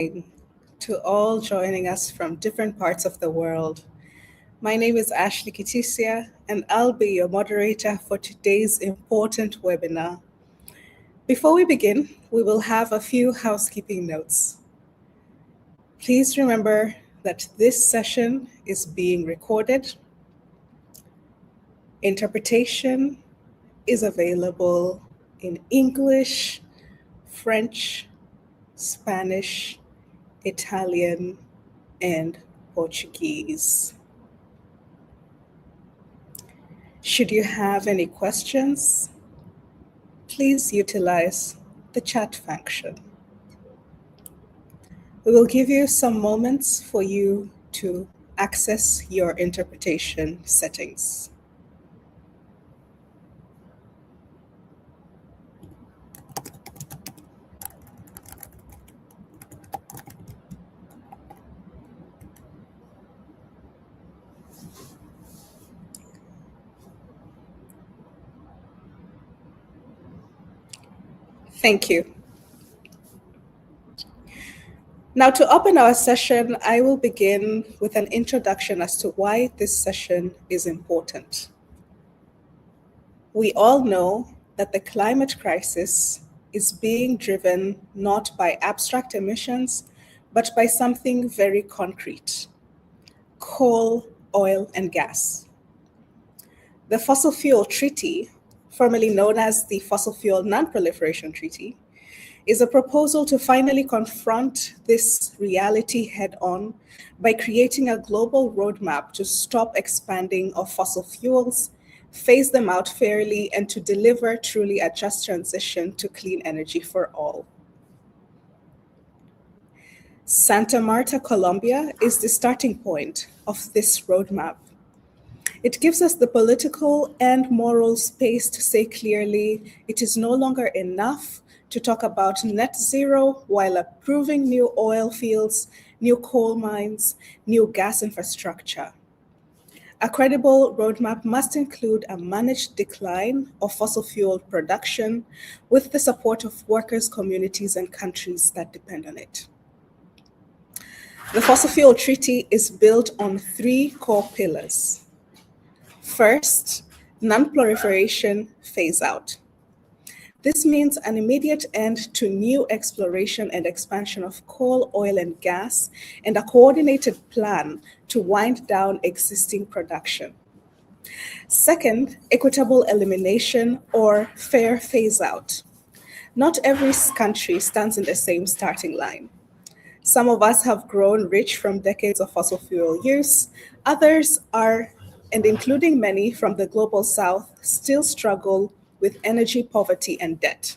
To all joining us from different parts of the world. My name is Ashley Kitisia, and I'll be your moderator for today's important webinar. Before we begin, we will have a few housekeeping notes. Please remember that this session is being recorded. Interpretation is available in English, French, Spanish, Italian, and Portuguese. Should you have any questions, please utilize the chat function. We will give you some moments for you to access your interpretation settings. Thank you. Now, to open our session, I will begin with an introduction as to why this session is important. We all know that the climate crisis is being driven not by abstract emissions, but by something very concrete: coal, oil, and gas. The Fossil Fuel Treaty, formerly known as the Fossil Fuel Non-Proliferation Treaty, is a proposal to finally confront this reality head-on by creating a global roadmap to stop expanding of fossil fuels, phase them out fairly, and to deliver truly a just transition to clean energy for all. Santa Marta, Colombia is the starting point of this roadmap. It gives us the political and moral space to say clearly it is no longer enough to talk about net zero while approving new oil fields, new coal mines, new gas infrastructure. A credible roadmap must include a managed decline of fossil fuel production with the support of workers, communities, and countries that depend on it. The Fossil Fuel Treaty is built on three core pillars. First, non-proliferation phase-out. This means an immediate end to new exploration and expansion of coal, oil, and gas, and a coordinated plan to wind down existing production. Second, equitable elimination or fair phase-out. Not every country stands in the same starting line. Some of us have grown rich from decades of fossil fuel use. Others are, and including many from the global south, still struggle with energy poverty and debt.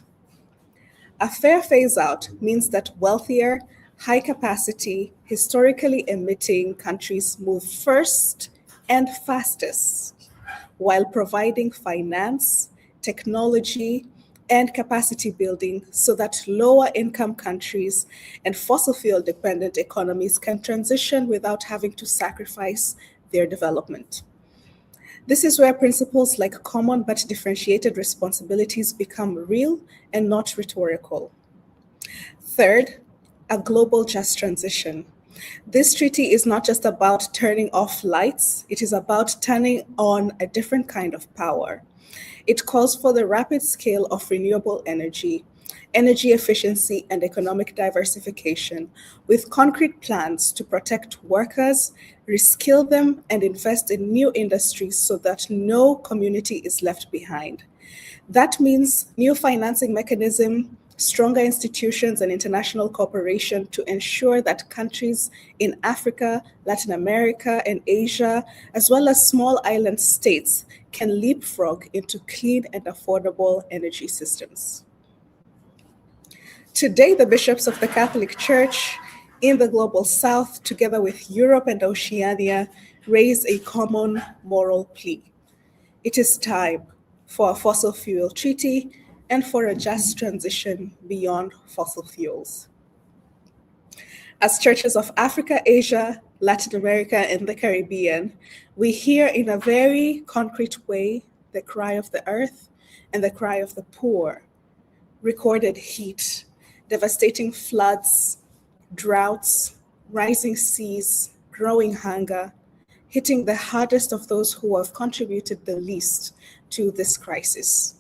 A fair phase-out means that wealthier, high-capacity, historically emitting countries move first and fastest, while providing finance, technology, and capacity building so that lower-income countries and fossil fuel-dependent economies can transition without having to sacrifice their development. This is where principles like common but differentiated responsibilities become real and not rhetorical. Third, a global just transition. This treaty is not just about turning off lights, it is about turning on a different kind of power. It calls for the rapid scale of renewable energy, energy efficiency, and economic diversification, with concrete plans to protect workers, reskill them, and invest in new industries so that no community is left behind. That means new financing mechanism, stronger institutions, and international cooperation to ensure that countries in Africa, Latin America, and Asia, as well as small island states, can leapfrog into clean and affordable energy systems. Today, the bishops of the Catholic Church in the Global South, together with Europe and Oceania, raise a common moral plea. It is time for a fossil fuel treaty and for a just transition beyond fossil fuels. As churches of Africa, Asia, Latin America, and the Caribbean, we hear in a very concrete way the cry of the earth and the cry of the poor, recorded heat, devastating floods, droughts, rising seas, growing hunger, hitting the hardest of those who have contributed the least to this crisis.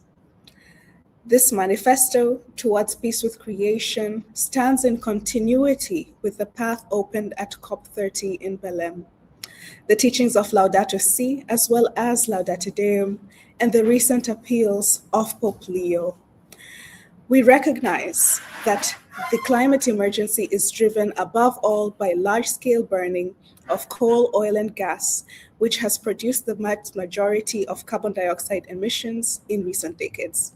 This manifesto towards peace with creation stands in continuity with the path opened at COP30 in Belém, the teachings of Laudato Si, as well as Laudate Deum, and the recent appeals of Pope Leo. We recognize that the climate emergency is driven above all by large-scale burning of coal, oil, and gas, which has produced the majority of carbon dioxide emissions in recent decades.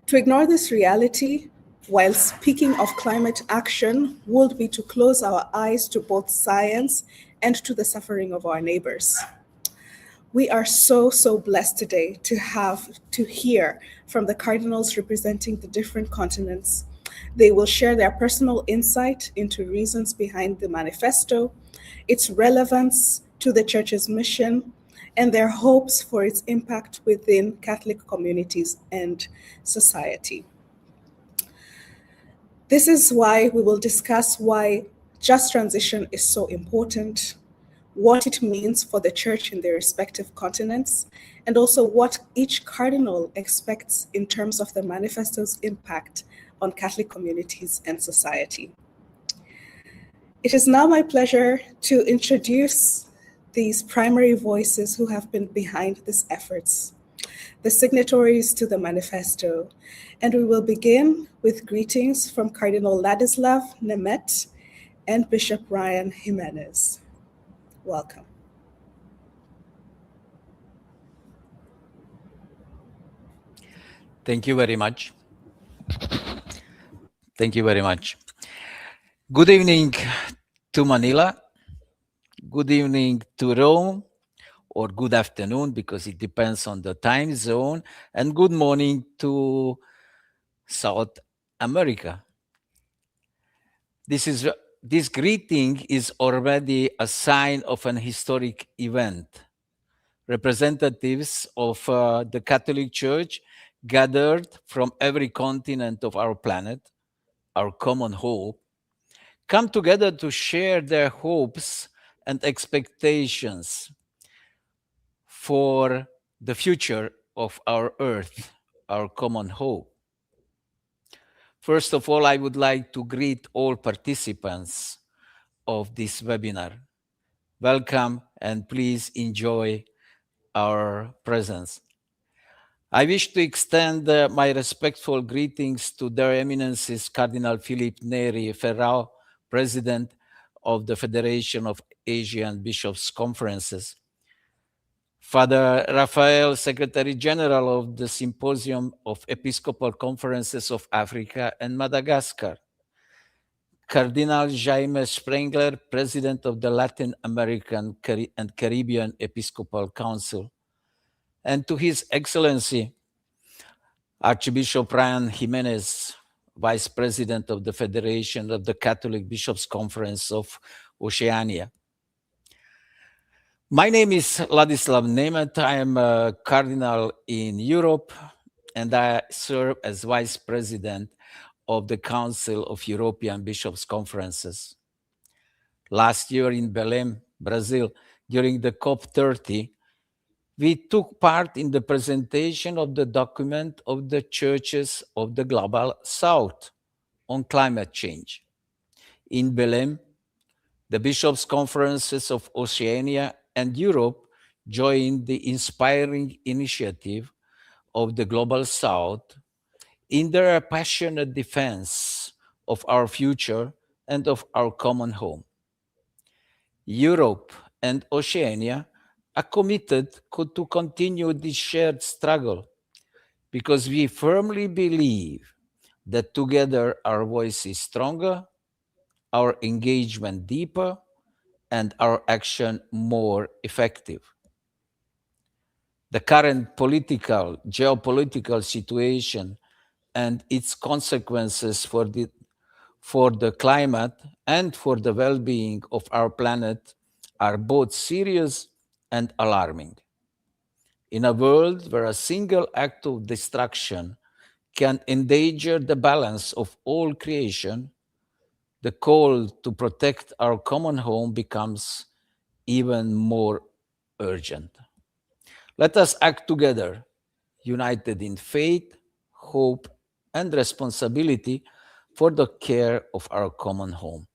To ignore this reality while speaking of climate action would be to close our eyes to both science and to the suffering of our neighbors. We are so blessed today to hear from the Cardinals representing the different continents. They will share their personal insight into reasons behind the manifesto, its relevance to the Church's mission, and their hopes for its impact within Catholic communities and society. This is why we will discuss why just transition is so important, what it means for the Church in their respective continents, and also what each cardinal expects in terms of the manifesto's impact on Catholic communities and society. It is now my pleasure to introduce these primary voices who have been behind these efforts, the signatories to the manifesto, and we will begin with greetings from Cardinal Ladislav Nemet and Bishop Ryan Jimenez. Welcome. Thank you very much. Thank you very much. Good evening to Manila. Good evening to Rome, or good afternoon, because it depends on the time zone. And good morning to South America. This greeting is already a sign of an historic event. Representatives of the Catholic Church gathered from every continent of our planet, our common hope, come together to share their hopes and expectations for the future of our earth, our common hope. First of all, I would like to greet all participants of this webinar. Welcome, and please enjoy our presence. I wish to extend my respectful greetings to their eminences, Cardinal Philippe Neri Ferrao, President of the Federation of Asian Bishops' Conferences, Father Raphael, Secretary General of the Symposium of Episcopal Conferences of Africa and Madagascar, Cardinal Jaime Sprengler, President of the Latin American and Caribbean Episcopal Council, and to His Excellency, Archbishop Ryan Jimenez, Vice President of the Federation of the Catholic Bishops' Conference of Oceania. My name is Ladislav Nemet. I am a cardinal in Europe, and I serve as Vice President of the Council of European Bishops' Conferences. Last year in Belém, Brazil, during the COP30, we took part in the presentation of the document of the Churches of the Global South on climate change. In Belém, the Bishops' Conferences of Oceania and Europe joined the inspiring initiative of the Global South in their passionate defense of our future and of our common home. Europe and Oceania are committed to continue this shared struggle because we firmly believe that together our voice is stronger, our engagement deeper, and our action more effective. The current geopolitical situation and its consequences for the climate and for the well-being of our planet are both serious and alarming. In a world where a single act of destruction can endanger the balance of all creation, the call to protect our common home becomes even more urgent. Let us act together, united in faith, hope, and responsibility for the care of our common home.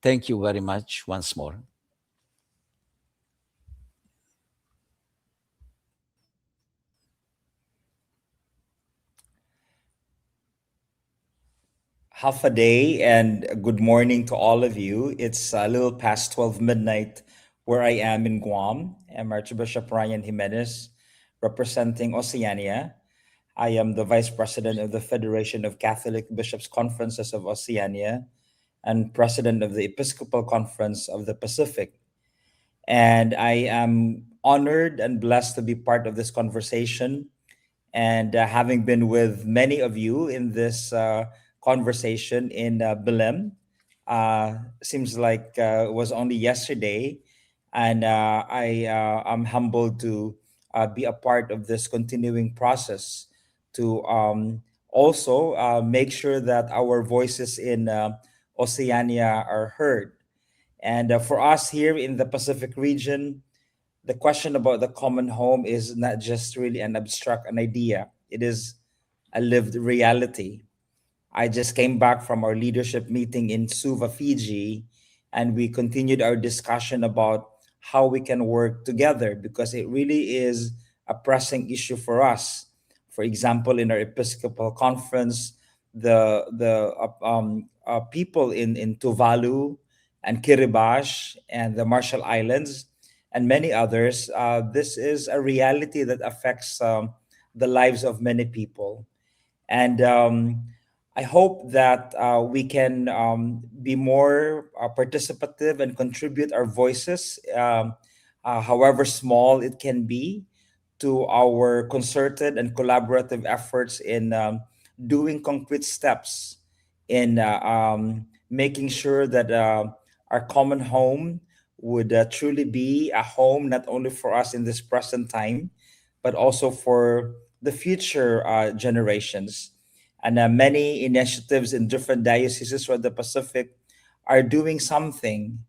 Thank you very much once more. Half a day and good morning to all of you. It's a little past 12 midnight where I am in Guam. I'm Archbishop Ryan Jimenez, representing Oceania. I am the Vice President of the Federation of Catholic Bishops' Conferences of Oceania and President of the Episcopal Conference of the Pacific. And I am honored and blessed to be part of this conversation and having been with many of you in this conversation in Belém. Seems like it was only yesterday, and I am humbled to be a part of this continuing process to also make sure that our voices in Oceania are heard. And for us here in the Pacific region, the question about the common home is not just really an idea. It is a lived reality. I just came back from our leadership meeting in Suva, Fiji, and we continued our discussion about how we can work together because it really is a pressing issue for us. For example, in our Episcopal conference, the people in Tuvalu and Kiribati and the Marshall Islands and many others, this is a reality that affects the lives of many people. And I hope that we can be more participative and contribute our voices, however small it can be, to our concerted and collaborative efforts in doing concrete steps in making sure that our common home would truly be a home not only for us in this present time, but also for the future generations. And many initiatives in different dioceses throughout the Pacific are doing something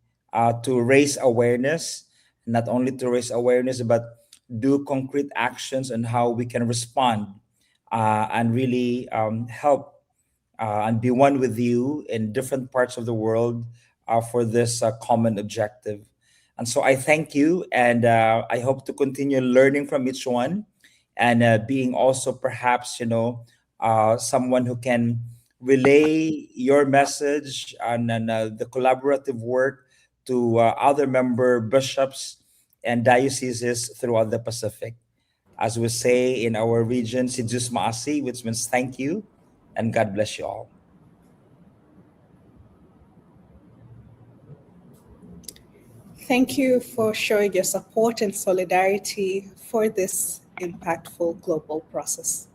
to raise awareness, not only to raise awareness, but do concrete actions on how we can respond and really help and be one with you in different parts of the world for this common objective. And so I thank you, and I hope to continue learning from each one, and being also perhaps someone who can relay your message and the collaborative work to other member bishops and dioceses throughout the Pacific. As we say in our region, si Diyos maasi, which means thank you, and God bless you all. Thank you for showing your support and solidarity for this impactful global process.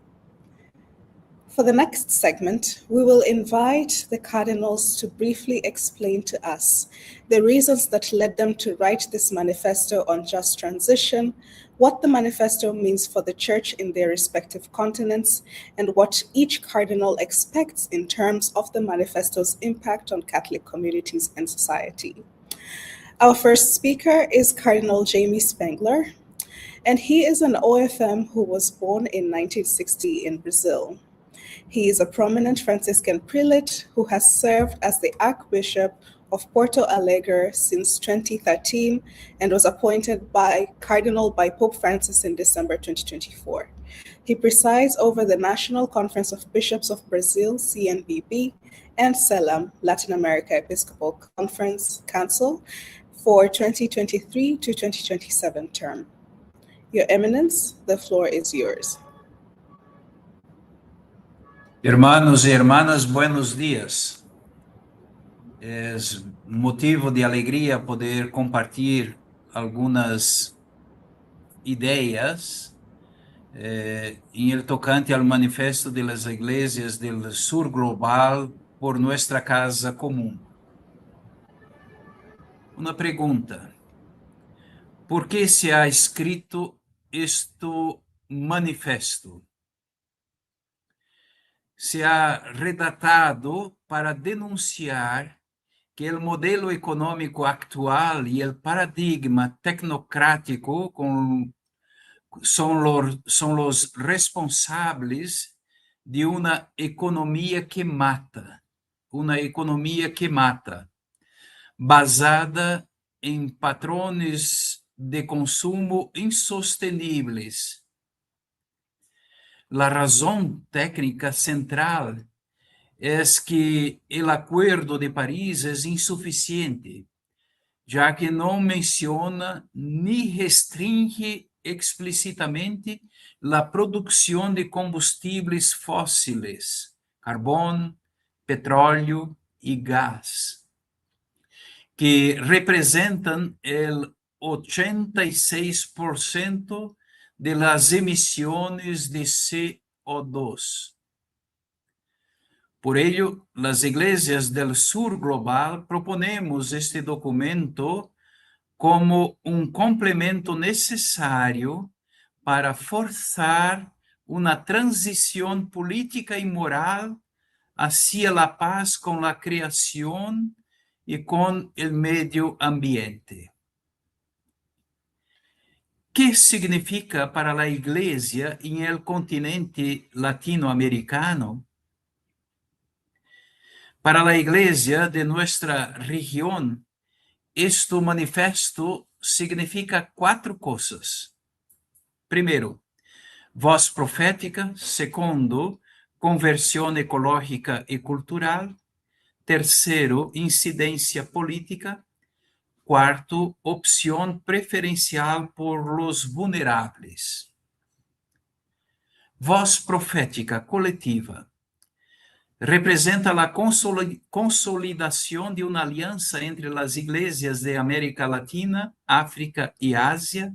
For the next segment, we will invite the Cardinals to briefly explain to us the reasons that led them to write this manifesto on just transition, what the manifesto means for the Church in their respective continents, and what each Cardinal expects in terms of the manifesto's impact on Catholic communities and society. Our first speaker is Cardinal Jamie Spengler, and he is an OFM who was born in 1960 in Brazil. He is a prominent Franciscan prelate who has served as the Archbishop of Porto Alegre since 2013 and was appointed Cardinal by Pope Francis in December 2024. He presides over the National Conference of Bishops of Brazil, CNBB, and CELAM, Latin America Episcopal Conference Council, for 2023 to 2027 term. Your Eminence, the floor is yours. Hermanos y hermanas, buenos días. Es motivo de alegría poder compartir algunas ideias en el tocante al manifesto de las iglesias del sur global por nuestra casa común. Una pregunta: ¿por qué se ha escrito este manifesto? Se ha redactado para denunciar que el modelo económico actual y el paradigma tecnocrático son los responsables de una economía que mata, basada en patrones de consumo insostenibles. La razón técnica central es que el Acuerdo de París es insuficiente, ya que no menciona ni restringe explícitamente la producción de combustibles fósiles, carbón, petróleo y gas, que representan el 86% de las emisiones de CO2. Por ello, las iglesias del sur global proponemos este documento como un complemento necesario para forzar una transición política y moral hacia la paz con la creación y con el medio ambiente. ¿Qué significa para la Iglesia en el continente latinoamericano? Para la Iglesia de nuestra región, este manifesto significa 4 cosas. Primeiro, voz profética. Segundo, conversão ecológica e cultural. Terceiro, incidência política. Quarto, opção preferencial por los vulneráveis. Voz profética coletiva representa a consolidação de uma aliança entre as igrejas de América Latina, África e Ásia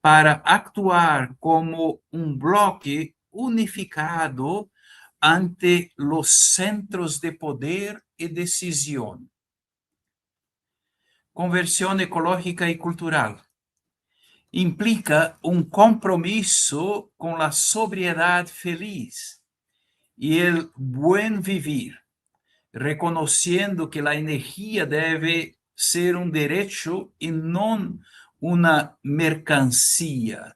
para actuar como um bloque unificado ante os centros de poder e decisão. Conversão ecológica e cultural implica um compromisso com a sobriedade feliz e el buen vivir, reconociendo que la energía debe ser un derecho y no una mercancía.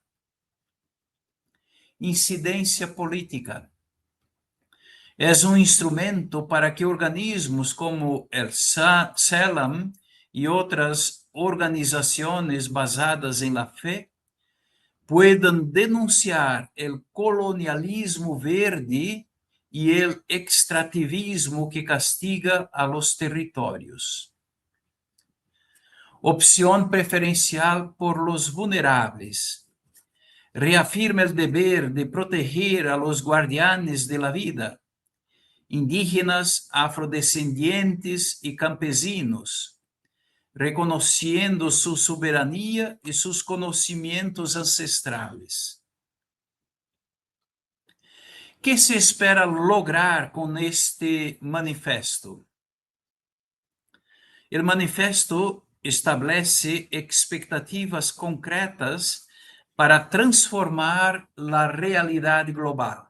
Incidencia política es un instrumento para que organismos como el CELAM y otras organizaciones basadas en la fe puedan denunciar el colonialismo verde y el extractivismo que castiga a los territorios. Opción preferencial por los vulnerables. Reafirma el deber de proteger a los guardianes de la vida, indígenas, afrodescendientes y campesinos, reconociendo su soberanía y sus conocimientos ancestrales. ¿Qué se espera lograr con este manifesto? El manifesto establece expectativas concretas para transformar la realidad global.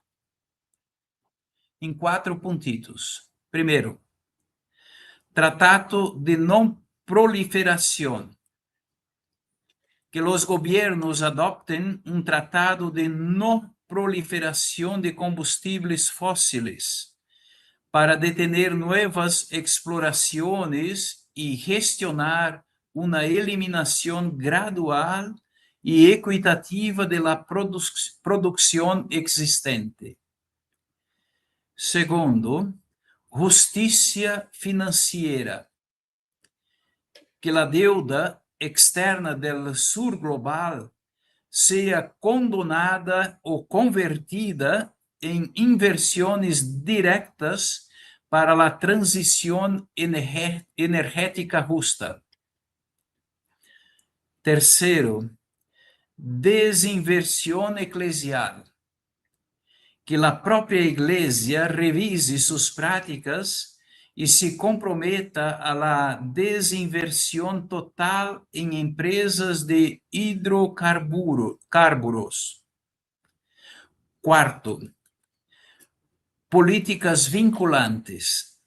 En 4 puntitos. Primeiro, Tratado de não proliferación. Que los gobiernos adopten un tratado de no proliferación de combustibles fósiles para detener nuevas exploraciones y gestionar una eliminación gradual y equitativa de la producción existente. Segundo, justicia financiera. Que la deuda externa del sur global sea condonada o convertida en inversiones directas para la transición energética justa. Tercero, desinversión eclesial. Que la propia iglesia revise sus prácticas y se comprometa a la desinversión total en empresas de hidrocarburos. Cuarto, políticas vinculantes.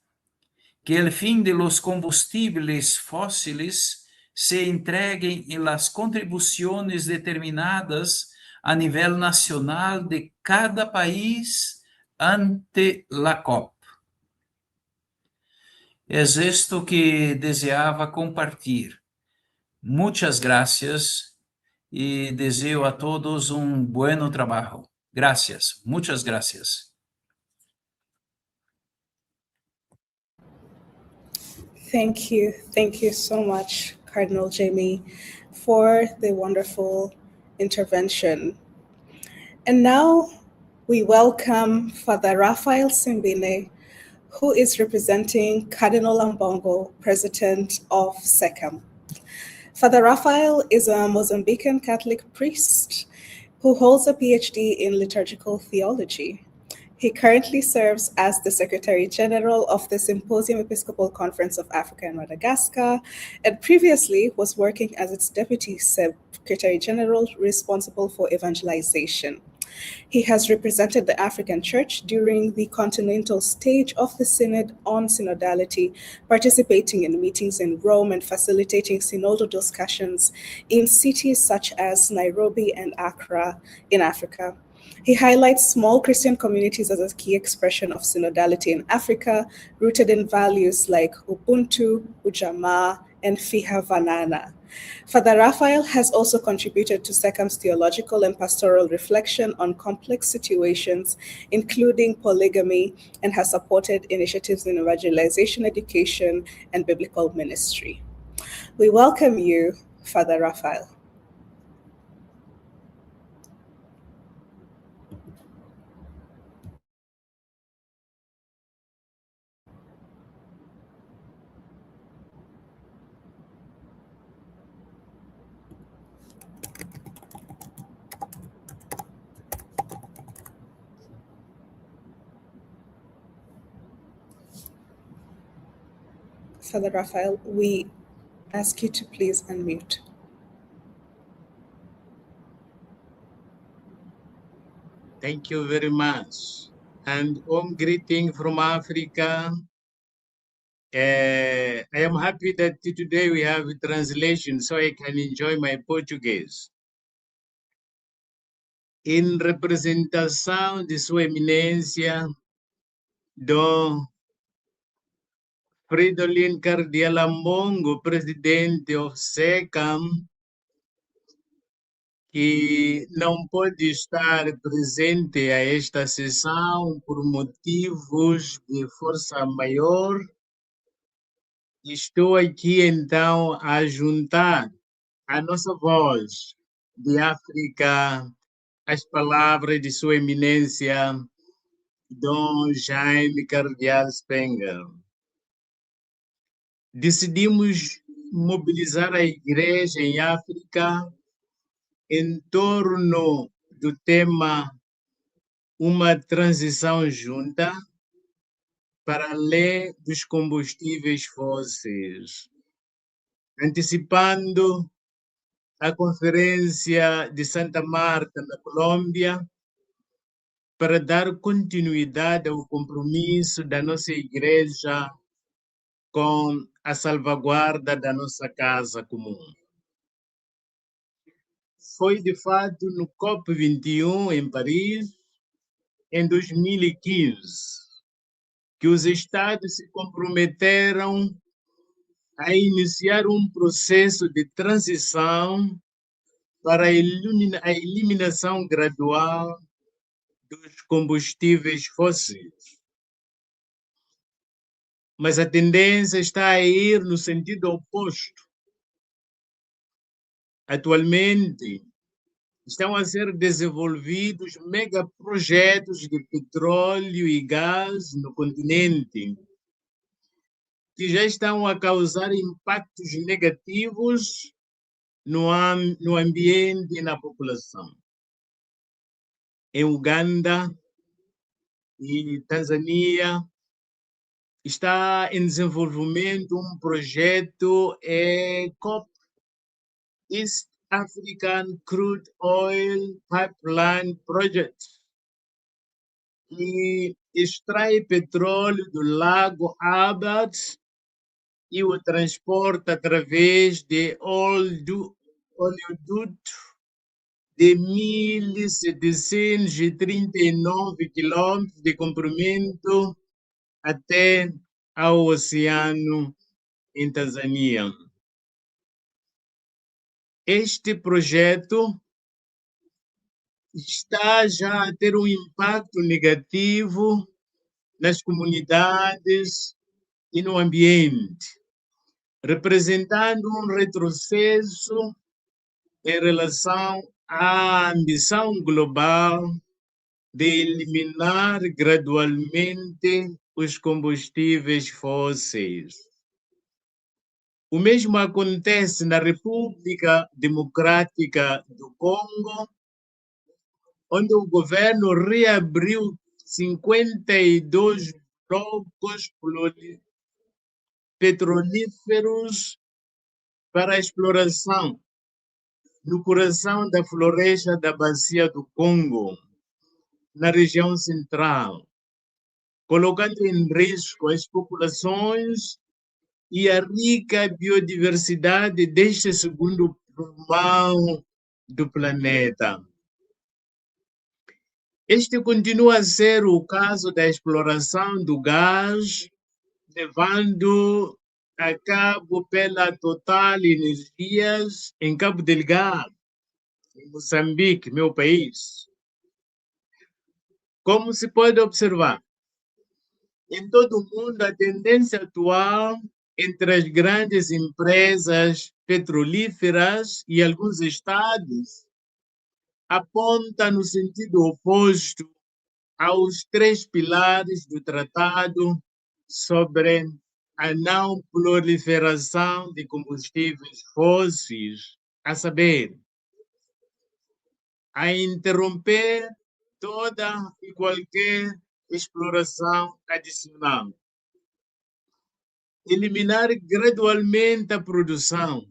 que el fin de los combustibles fósiles se entreguen en las contribuciones determinadas a nivel nacional de cada país ante la COP. Es esto que deseaba compartir. Muchas gracias y deseo a todos un buen trabajo. Gracias, muchas gracias. Thank you so much, Cardinal Jamie, for the wonderful intervention. And now we welcome Father Raphael Simbine, who is representing Cardinal Ambongo, President of SECAM. Father Raphael is a Mozambican Catholic priest who holds a PhD in liturgical theology. He currently serves as the Secretary General of the Symposium Episcopal Conference of Africa and Madagascar, and previously was working as its Deputy Secretary General responsible for evangelization. He has represented the African Church during the continental stage of the Synod on Synodality, participating in meetings in Rome and facilitating synodal discussions in cities such as Nairobi and Accra in Africa. He highlights small Christian communities as a key expression of synodality in Africa, rooted in values like Ubuntu, Ujamaa, and Fiha Vanana. Father Raphael has also contributed to SECAM's theological and pastoral reflection on complex situations, including polygamy, and has supported initiatives in evangelization, education, and biblical ministry. We welcome you, Father Raphael. Father Raphael, we ask you to please unmute. Thank you very much. And warm greeting from Africa. I am happy that today we have a translation so I can enjoy my Portuguese. Em representação de Sua Eminência, Dom Fridolin Cardial Ambongo, presidente of SECAM, que não pode estar presente a esta sessão por motivos de força maior. Estou aqui então a juntar a nossa voz de África às palavras de Sua Eminência, Dom Jaime Cardial Spengler. Decidimos mobilizar a Igreja em África em torno do tema uma transição junta para além dos combustíveis fósseis, antecipando a Conferência de Santa Marta, na Colômbia, para dar continuidade ao compromisso da nossa Igreja com a salvaguarda da nossa casa comum. Foi, de fato, no COP21, em Paris, em 2015, que os Estados se comprometeram a iniciar um processo de transição para a eliminação gradual dos combustíveis fósseis. Mas a tendência está a ir no sentido oposto. Atualmente, estão a ser desenvolvidos megaprojetos de petróleo e gás no continente, que já estão a causar impactos negativos no ambiente e na população. Em Uganda e Tanzânia, está em desenvolvimento um projeto COP, East African Crude Oil Pipeline Project, que extrai petróleo do lago Albert e o transporta através de oleoduto de 1.739 quilômetros de comprimento até ao Oceano em Tanzânia. Este projeto está já a ter um impacto negativo nas comunidades e no ambiente, representando um retrocesso em relação à ambição global de eliminar gradualmente os combustíveis fósseis. O mesmo acontece na República Democrática do Congo, onde o governo reabriu 52 blocos petrolíferos para a exploração no coração da floresta da Bacia do Congo, na região central, colocando em risco as populações e a rica biodiversidade deste segundo pulmão do planeta. Este continua a ser o caso da exploração do gás, levando a cabo pela Total Energias em Cabo Delgado, em Moçambique, meu país. Como se pode observar, em todo o mundo a tendência atual entre as grandes empresas petrolíferas e alguns estados aponta no sentido oposto aos 3 pilares do Tratado sobre a não proliferação de combustíveis fósseis, a saber, a interromper toda e qualquer exploração adicional, eliminar gradualmente a produção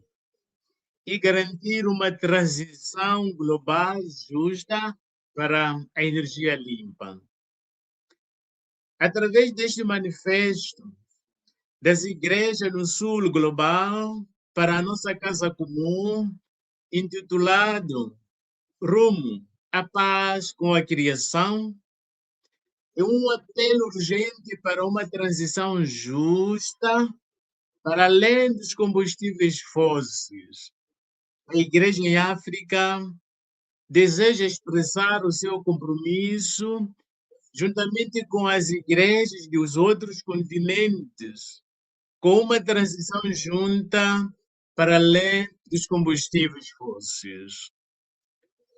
e garantir uma transição global justa para a energia limpa. Através deste manifesto das igrejas no sul global para a nossa casa comum, intitulado Rumo à Paz com a Criação, é um apelo urgente para uma transição justa para além dos combustíveis fósseis. A Igreja em África deseja expressar o seu compromisso juntamente com as igrejas dos outros continentes, com uma transição junta para além dos combustíveis fósseis.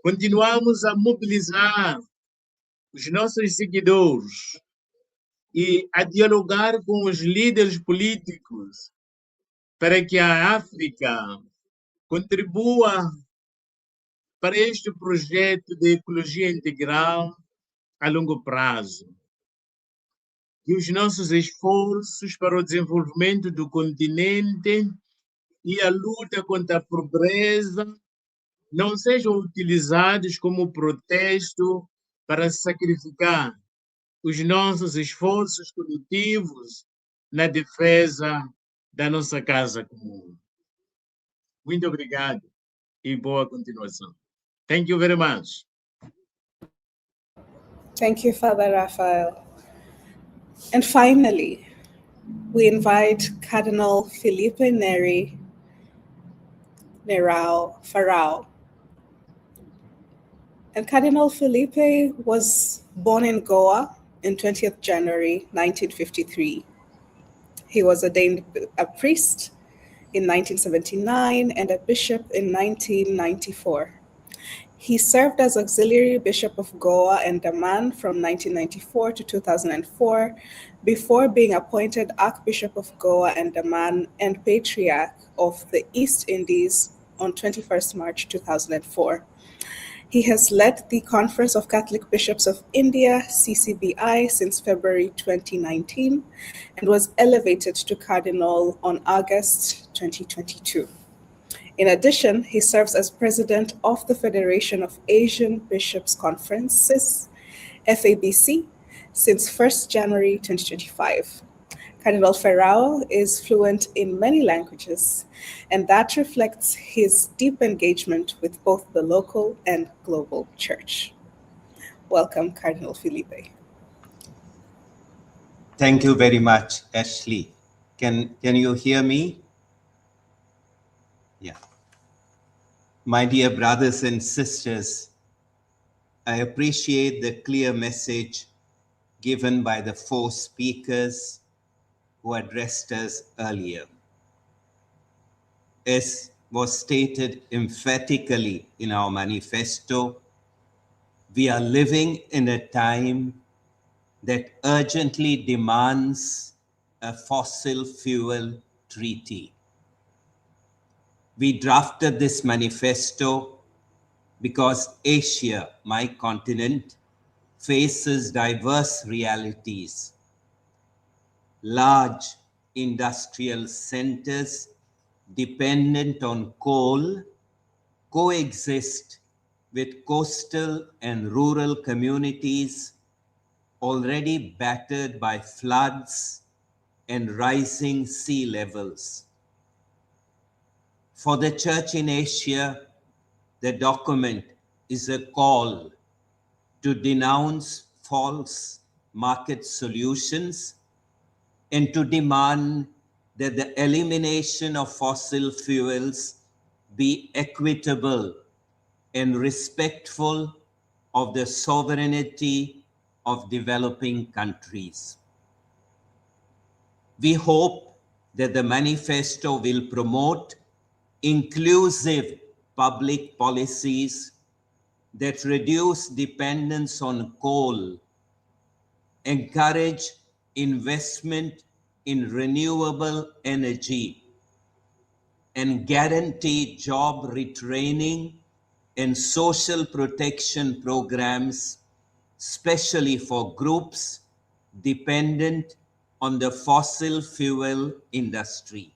Continuamos a mobilizar os nossos seguidores e a dialogar com os líderes políticos para que a África contribua para este projeto de ecologia integral a longo prazo. E os nossos esforços para o desenvolvimento do continente e a luta contra a pobreza não sejam utilizados como protesto para sacrificar os nossos esforços coletivos na defesa da nossa casa comum. Muito obrigado e boa continuação. Thank you very much. Thank you, Father Raphael. And finally, we invite Cardinal Felipe Neri Farao. And Cardinal Felipe was born in Goa on 20th January 1953. He was ordained a priest in 1979 and a bishop in 1994. He served as Auxiliary Bishop of Goa and Daman from 1994 to 2004, before being appointed Archbishop of Goa and Daman and Patriarch of the East Indies on 21st March 2004. He has led the Conference of Catholic Bishops of India, CCBI, since February 2019 and was elevated to Cardinal on August 2022. In addition, he serves as president of the Federation of Asian Bishops' Conferences, FABC, since 1st January 2025. Cardinal Ferrao is fluent in many languages, and that reflects his deep engagement with both the local and global church. Welcome, Cardinal Felipe. Thank you very much, Ashley. Can you hear me? Yeah. My dear brothers and sisters, I appreciate the clear message given by the four speakers who addressed us earlier. As was stated emphatically in our manifesto, we are living in a time that urgently demands a fossil fuel treaty. We drafted this manifesto because Asia, my continent, faces diverse realities. Large industrial centers dependent on coal coexist with coastal and rural communities already battered by floods and rising sea levels. For the Church in Asia, the document is a call to denounce false market solutions and to demand that the elimination of fossil fuels be equitable and respectful of the sovereignty of developing countries. We hope that the manifesto will promote inclusive public policies that reduce dependence on coal, encourage investment in renewable energy, and guarantee job retraining and social protection programs, especially for groups dependent on the fossil fuel industry.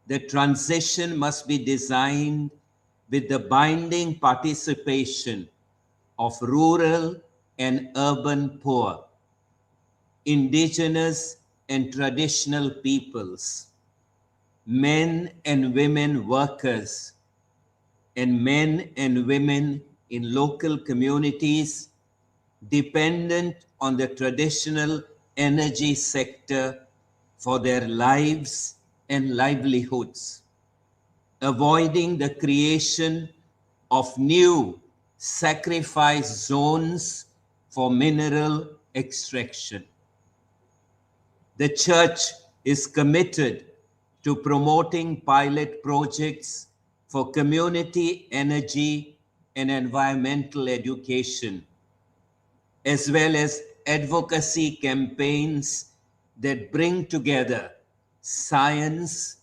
The transition must be designed with the binding participation of rural and urban poor, indigenous and traditional peoples, men and women workers, and men and women in local communities dependent on the traditional energy sector for their lives and livelihoods, avoiding the creation of new sacrifice zones for mineral extraction. The Church is committed to promoting pilot projects for community energy and environmental education, as well as advocacy campaigns that bring together science,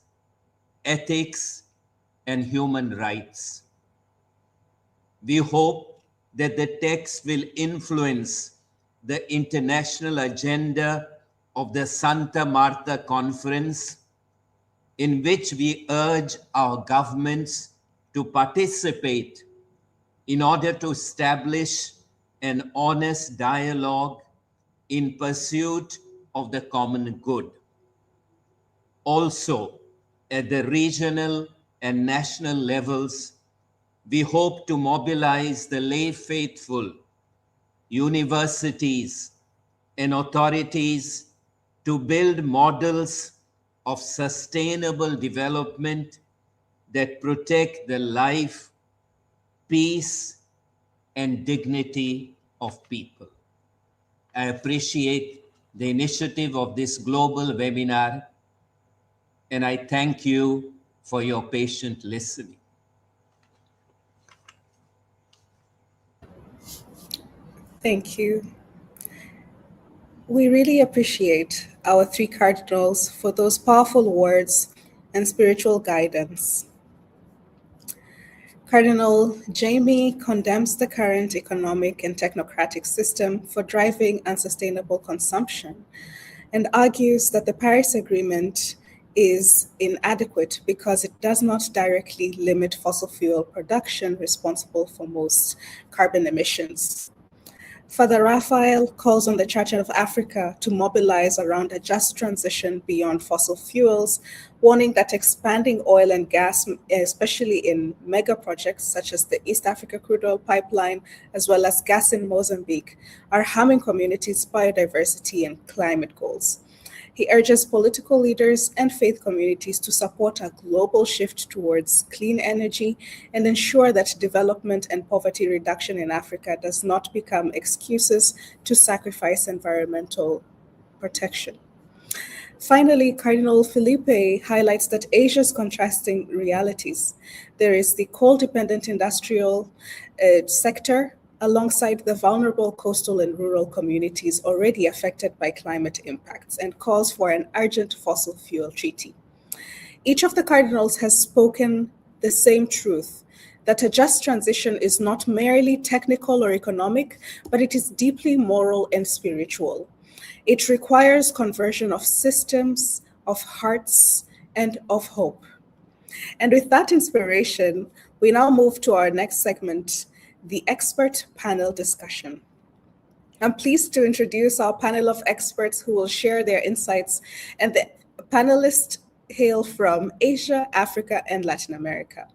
ethics, and human rights. We hope that the text will influence the international agenda of the Santa Marta Conference, in which we urge our governments to participate in order to establish an honest dialogue in pursuit of the common good. Also, at the regional and national levels, we hope to mobilize the lay faithful, universities, and authorities to build models of sustainable development that protect the life, peace, and dignity of people. I appreciate the initiative of this global webinar, and I thank you for your patient listening. Thank you. We really appreciate our three cardinals for those powerful words and spiritual guidance. Cardinal Jamie condemns the current economic and technocratic system for driving unsustainable consumption and argues that the Paris Agreement is inadequate because it does not directly limit fossil fuel production responsible for most carbon emissions. Father Raphael calls on the Church of Africa to mobilize around a just transition beyond fossil fuels, warning that expanding oil and gas, especially in mega projects such as the East Africa crude oil pipeline, as well as gas in Mozambique, are harming communities' biodiversity and climate goals. He urges political leaders and faith communities to support a global shift towards clean energy and ensure that development and poverty reduction in Africa does not become excuses to sacrifice environmental protection. Finally, Cardinal Felipe highlights that Asia's contrasting realities. There is the coal-dependent industrial sector alongside the vulnerable coastal and rural communities already affected by climate impacts, and calls for an urgent fossil fuel treaty. Each of the cardinals has spoken the same truth, that a just transition is not merely technical or economic, but it is deeply moral and spiritual. It requires conversion of systems, of hearts, and of hope. And with that inspiration, we now move to our next segment, the expert panel discussion. I'm pleased to introduce our panel of experts who will share their insights, and the panelists hail from Asia, Africa, and Latin America.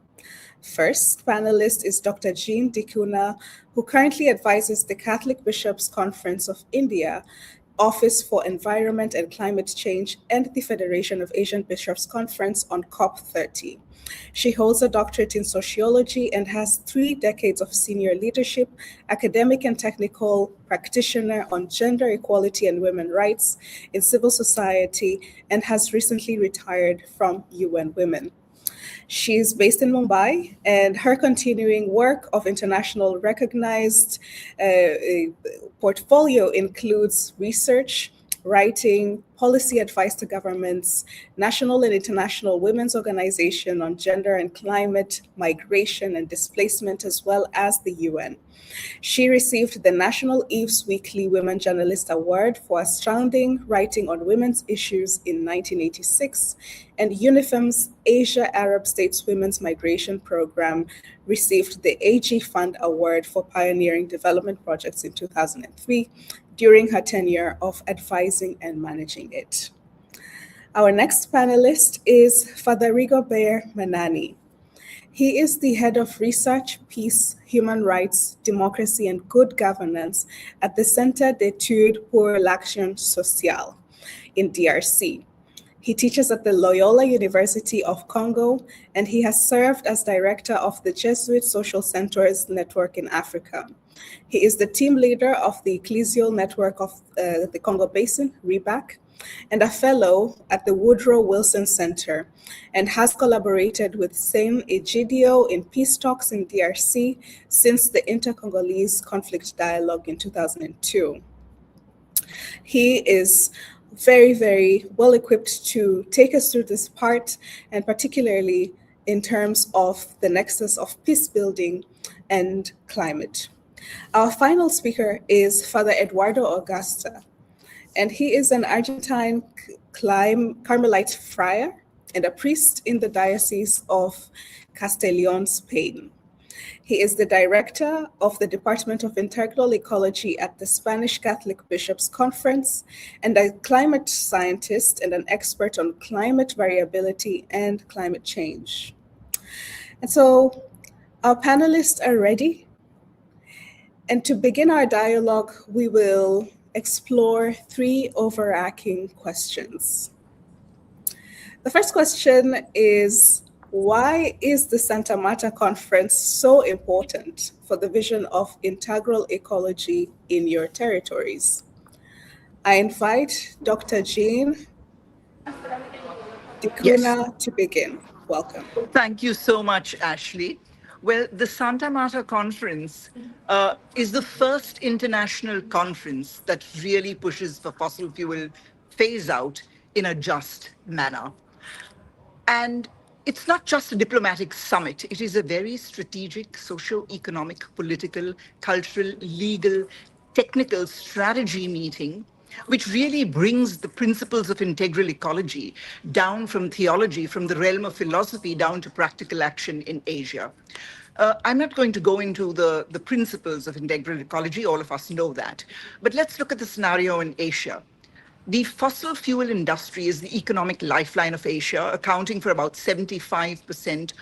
First panelist is Dr. Jean Dikuna, who currently advises the Catholic Bishops' Conference of India, Office for Environment and Climate Change, and the Federation of Asian Bishops' Conference on COP30. She holds a doctorate in sociology and has 3 decades of senior leadership, academic and technical practitioner on gender equality and women's rights in civil society, and has recently retired from UN Women. She is based in Mumbai, and her continuing work of international recognized portfolio includes research, writing, policy advice to governments, national and international women's organization on gender and climate, migration and displacement, as well as the UN. She received the National Eve's Weekly Women Journalist Award for astounding writing on women's issues in 1986, and UNIFEM's Asia Arab States Women's Migration Program received the AG Fund Award for pioneering development projects in 2003 during her tenure of advising and managing it. Our next panelist is Father Rigobert Manani. He is the head of research, peace, human rights, democracy, and good governance at the Centre d'études pour l'action sociale in DRC. He teaches at the Loyola University of Congo, and he has served as director of the Jesuit Social Centers Network in Africa. He is the team leader of the Ecclesial Network of the Congo Basin, REBAC, and a fellow at the Woodrow Wilson Center, and has collaborated with Saint Egidio in peace talks in DRC since the Inter-Congolese Conflict Dialogue in 2002. He is very, very well equipped to take us through this part, and particularly in terms of the nexus of peace building and climate. Our final speaker is Father Eduardo Augusta, and he is an Argentine Carmelite friar and a priest in the Diocese of Castellón, Spain. He is the director of the Department of Integral Ecology at the Spanish Catholic Bishops' Conference, and a climate scientist and an expert on climate variability and climate change. And so our panelists are ready. And to begin our dialogue, we will explore 3 overarching questions. The first question is, why is the Santa Marta Conference so important for the vision of integral ecology in your territories? I invite Dr. Jean Dikuna to begin. Welcome. Thank you so much, Ashley. Well, the Santa Marta Conference is the first international conference that really pushes for fossil fuel phase out in a just manner. And it's not just a diplomatic summit. It is a very strategic, socio-economic, political, cultural, legal, technical strategy meeting, which really brings the principles of integral ecology down from theology, from the realm of philosophy, down to practical action in Asia. I'm not going to go into the principles of integral ecology, all of us know that. But let's look at the scenario in Asia. The fossil fuel industry is the economic lifeline of Asia, accounting for about 75%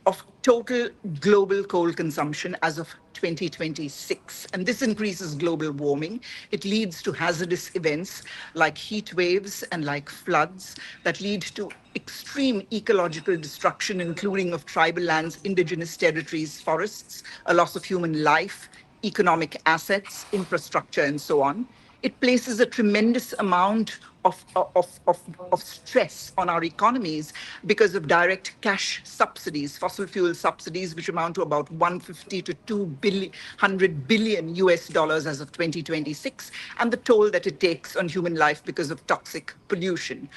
of total global coal consumption as of 2026. And this increases global warming. It leads to hazardous events like heat waves and like floods that lead to extreme ecological destruction, including of tribal lands, indigenous territories, forests, a loss of human life, economic assets, infrastructure, and so on. It places a tremendous amount of stress on our economies because of direct cash subsidies, fossil fuel subsidies, which amount to about 150 to 200 billion US dollars as of 2026, and the toll that it takes on human life because of toxic pollution.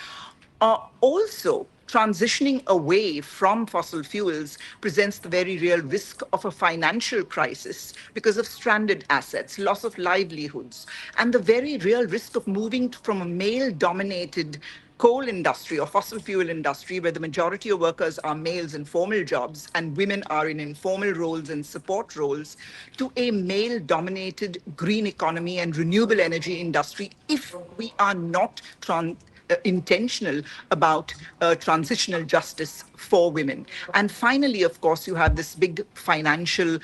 Also, transitioning away from fossil fuels presents the very real risk of a financial crisis because of stranded assets, loss of livelihoods, and the very real risk of moving from a male-dominated coal industry or fossil fuel industry where the majority of workers are males in formal jobs and women are in informal roles and support roles to a male-dominated green economy and renewable energy industry if we are not intentional about transitional justice for women. And finally, of course, you have this big financial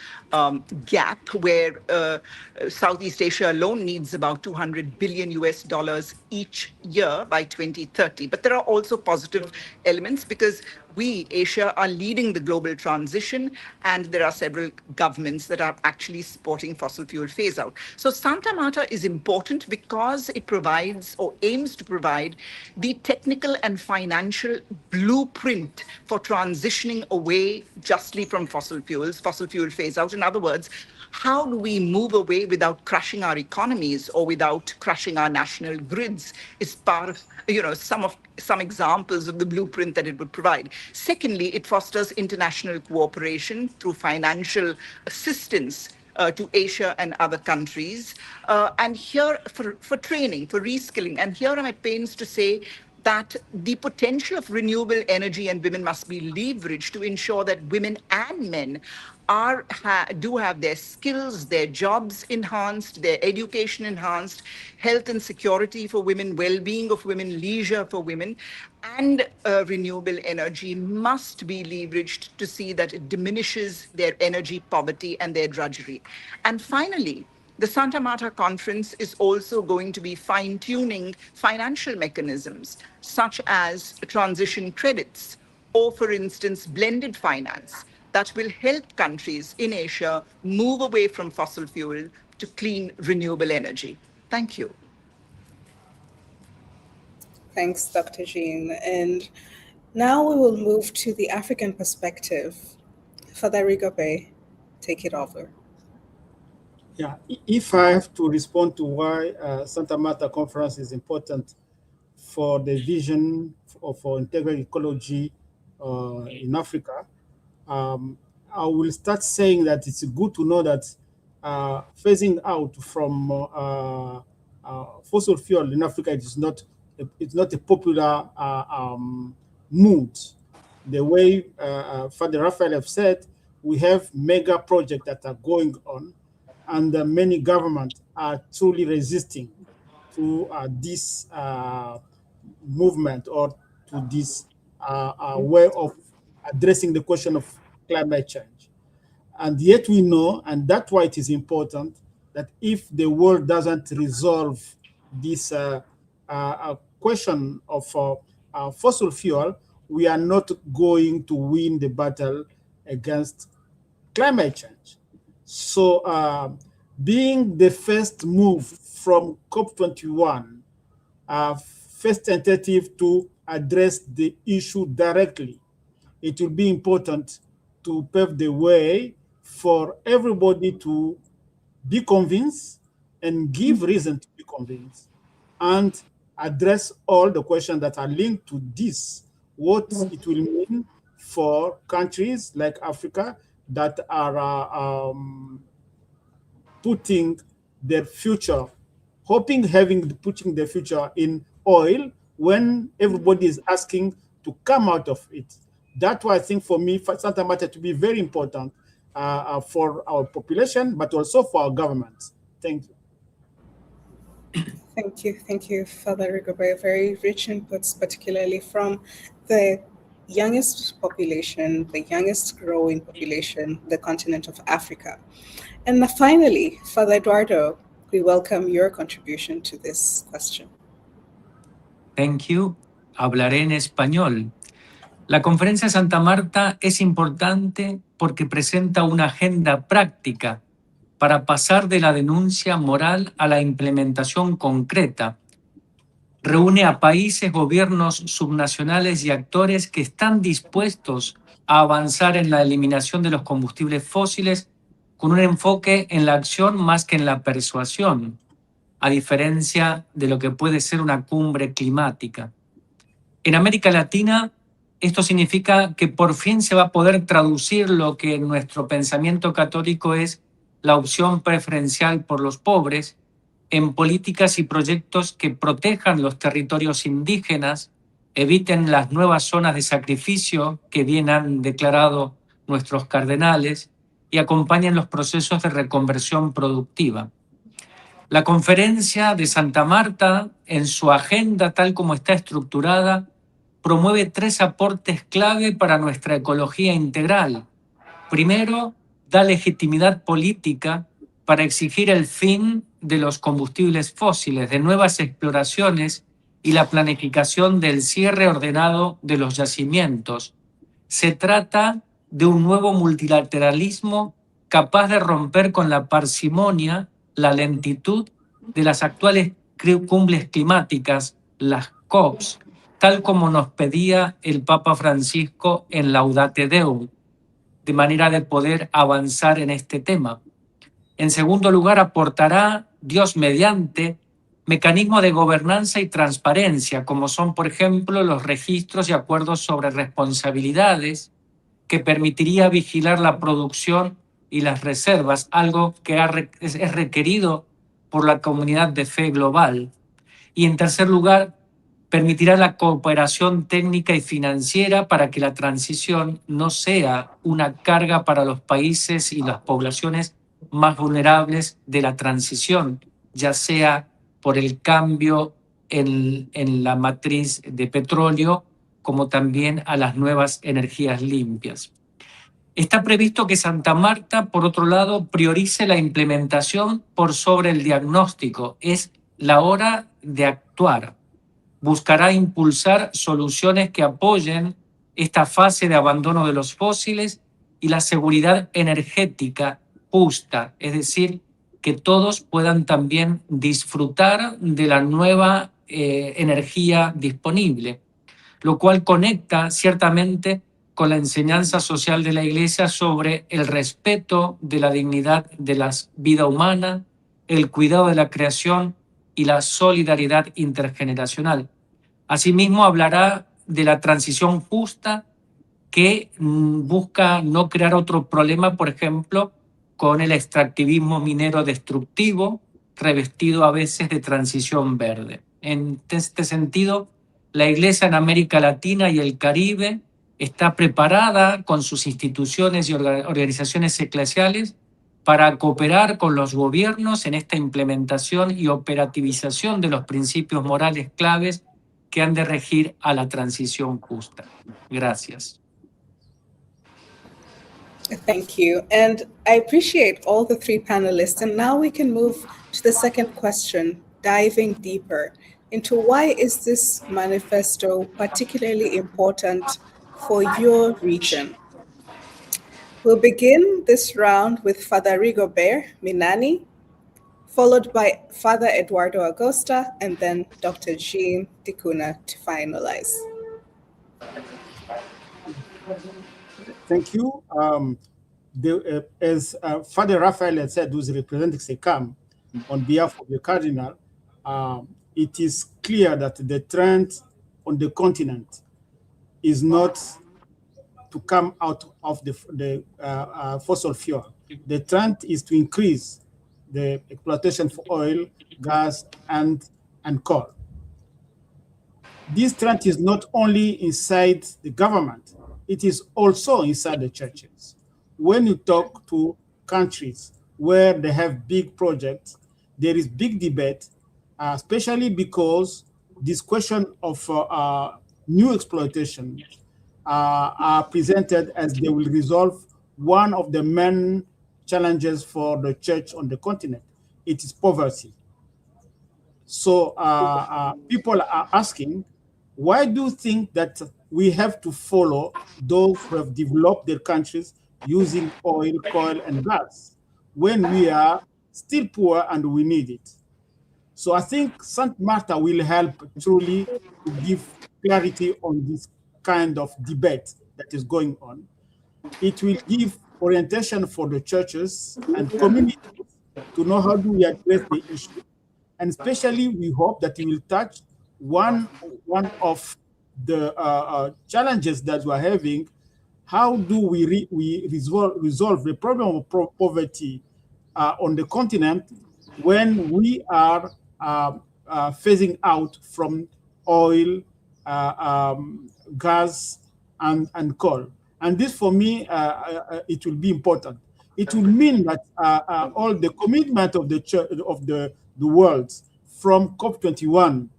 gap where Southeast Asia alone needs about 200 billion US dollars each year by 2030. But there are also positive elements because we, Asia, are leading the global transition, and there are several governments that are actually supporting fossil fuel phase out. So Santa Marta is important because it provides or aims to provide the technical and financial blueprint for transitioning away justly from fossil fuel phase out. In other words, how do we move away without crashing our economies or without crashing our national grids is part of, some examples of the blueprint that it would provide. Secondly, it fosters international cooperation through financial assistance to Asia and other countries. And here for training, for reskilling. And here am I pains to say that the potential of renewable energy and women must be leveraged to ensure that women and men do have their skills, their jobs enhanced, their education enhanced, health and security for women, well-being of women, leisure for women, and renewable energy must be leveraged to see that it diminishes their energy poverty and their drudgery. And finally, the Santa Marta Conference is also going to be fine-tuning financial mechanisms, such as transition credits, or, for instance, blended finance, that will help countries in Asia move away from fossil fuel to clean, renewable energy. Thank you. Thanks, Dr. Jean. And now we will move to the African perspective. Father Rigobe, take it over. Yeah, if I have to respond to why Santa Marta Conference is important for the vision for integral ecology in Africa, I will start saying that it's good to know that phasing out from fossil fuel in Africa it's not a popular mood. The way Father Raphael have said, we have mega projects that are going on, and many governments are truly resisting to this movement or to this way of addressing the question of climate change. And yet we know, and that's why it is important, that if the world doesn't resolve this question of fossil fuel, we are not going to win the battle against climate change. So being the first move from COP21, first tentative to address the issue directly, it will be important to pave the way for everybody to be convinced and give reason to be convinced and address all the questions that are linked to this, what it will mean for countries like Africa that are putting their future, putting their future in oil when everybody is asking to come out of it. That's why I think for me, for Santa Marta to be very important, for our population, but also for our governments. Thank you. Thank you, Father Rigobert. Very rich inputs, particularly from the youngest population, the youngest growing population, the continent of Africa. And finally, Father Eduardo, we welcome your contribution to this question. Thank you. Hablaré en español. La Conferencia de Santa Marta es importante porque presenta una agenda práctica para pasar de la denuncia moral a la implementación concreta. Reúne a países, gobiernos subnacionales y actores que están dispuestos a avanzar en la eliminación de los combustibles fósiles con un enfoque en la acción más que en la persuasión, a diferencia de lo que puede ser una cumbre climática. En América Latina, esto significa que por fin se va a poder traducir lo que en nuestro pensamiento católico es la opción preferencial por los pobres en políticas y proyectos que protejan los territorios indígenas, eviten las nuevas zonas de sacrificio que bien han declarado nuestros cardenales y acompañen los procesos de reconversión productiva. La Conferencia de Santa Marta, en su agenda tal como está estructurada, promueve 3 aportes clave para nuestra ecología integral. Primero, da legitimidad política para exigir el fin de los combustibles fósiles, de nuevas exploraciones y la planificación del cierre ordenado de los yacimientos. Se trata de un nuevo multilateralismo capaz de romper con la parsimonia, la lentitud de las actuales cumbres climáticas, las COPs, tal como nos pedía el Papa Francisco en Laudate Deum, de manera de poder avanzar en este tema. En segundo lugar, aportará, Dios mediante, mecanismos de gobernanza y transparencia, como son, por ejemplo, los registros y acuerdos sobre responsabilidades, que permitiría vigilar la producción y las reservas, algo que es requerido por la comunidad de fe global. Y en tercer lugar, permitirá la cooperación técnica y financiera para que la transición no sea una carga para los países y las poblaciones más vulnerables de la transición, ya sea por el cambio en la matriz de petróleo, como también a las nuevas energías limpias. Está previsto que Santa Marta, por otro lado, priorice la implementación por sobre el diagnóstico. Es la hora de actuar. Buscará impulsar soluciones que apoyen esta fase de abandono de los fósiles y la seguridad energética justa, es decir, que todos puedan también disfrutar de la nueva energía disponible, lo cual conecta ciertamente con la enseñanza social de la Iglesia sobre el respeto de la dignidad de la vida humana, el cuidado de la creación y la solidaridad intergeneracional. Asimismo, hablará de la transición justa que busca no crear otro problema, por ejemplo, con el extractivismo minero destructivo, revestido a veces de transición verde. En este sentido, la Iglesia en América Latina y el Caribe está preparada con sus instituciones y organizaciones eclesiales para cooperar con los gobiernos en esta implementación y operativización de los principios morales claves que han de regir a la transición justa. Gracias. Thank you. And I appreciate all the 3 panelists. And now we can move to the second question, diving deeper into why is this manifesto particularly important for your region. We'll begin this round with Father Rigobert Minani, followed by Father Eduardo Agosta, and then Dr. Jean Dicuna to finalize. Thank you. As Father Raphael had said, who's representing SECAM on behalf of the Cardinal, it is clear that the trend on the continent is not to come out of the fossil fuel. The trend is to increase the exploitation for oil, gas, and coal. This trend is not only inside the government, it is also inside the churches. when you talk to countries where they have big projects, there is big debate, especially because this question of new exploitation are presented as they will resolve one of the main challenges for the church on the continent. It is poverty. So people are asking, why do you think that we have to follow those who have developed their countries using oil, coal, and gas when we are still poor and we need it? So I think St. Marta will help truly to give clarity on this kind of debate that is going on. It will give orientation for the churches and communities to know how do we address the issue. And especially we hope that it will touch one of the challenges that we're having. How do we resolve the problem of poverty on the continent when we are phasing out from oil, gas, and coal? And this, for me, it will be important. It will mean that all the commitment of the church, of the world from COP21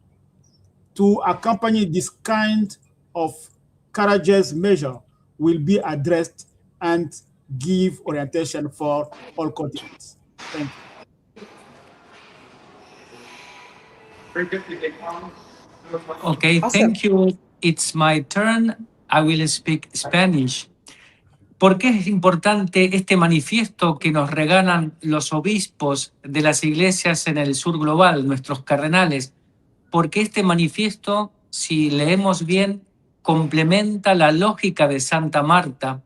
to accompany this kind of courageous measure will be addressed and give orientation for all continents. Thank you. Okay, Awesome. thank you. It's my turn. I will speak Spanish. ¿Por qué es importante este manifiesto que nos regalan los obispos de las iglesias en el sur global, nuestros cardenales? Porque este manifiesto, si leemos bien, complementa la lógica de Santa Marta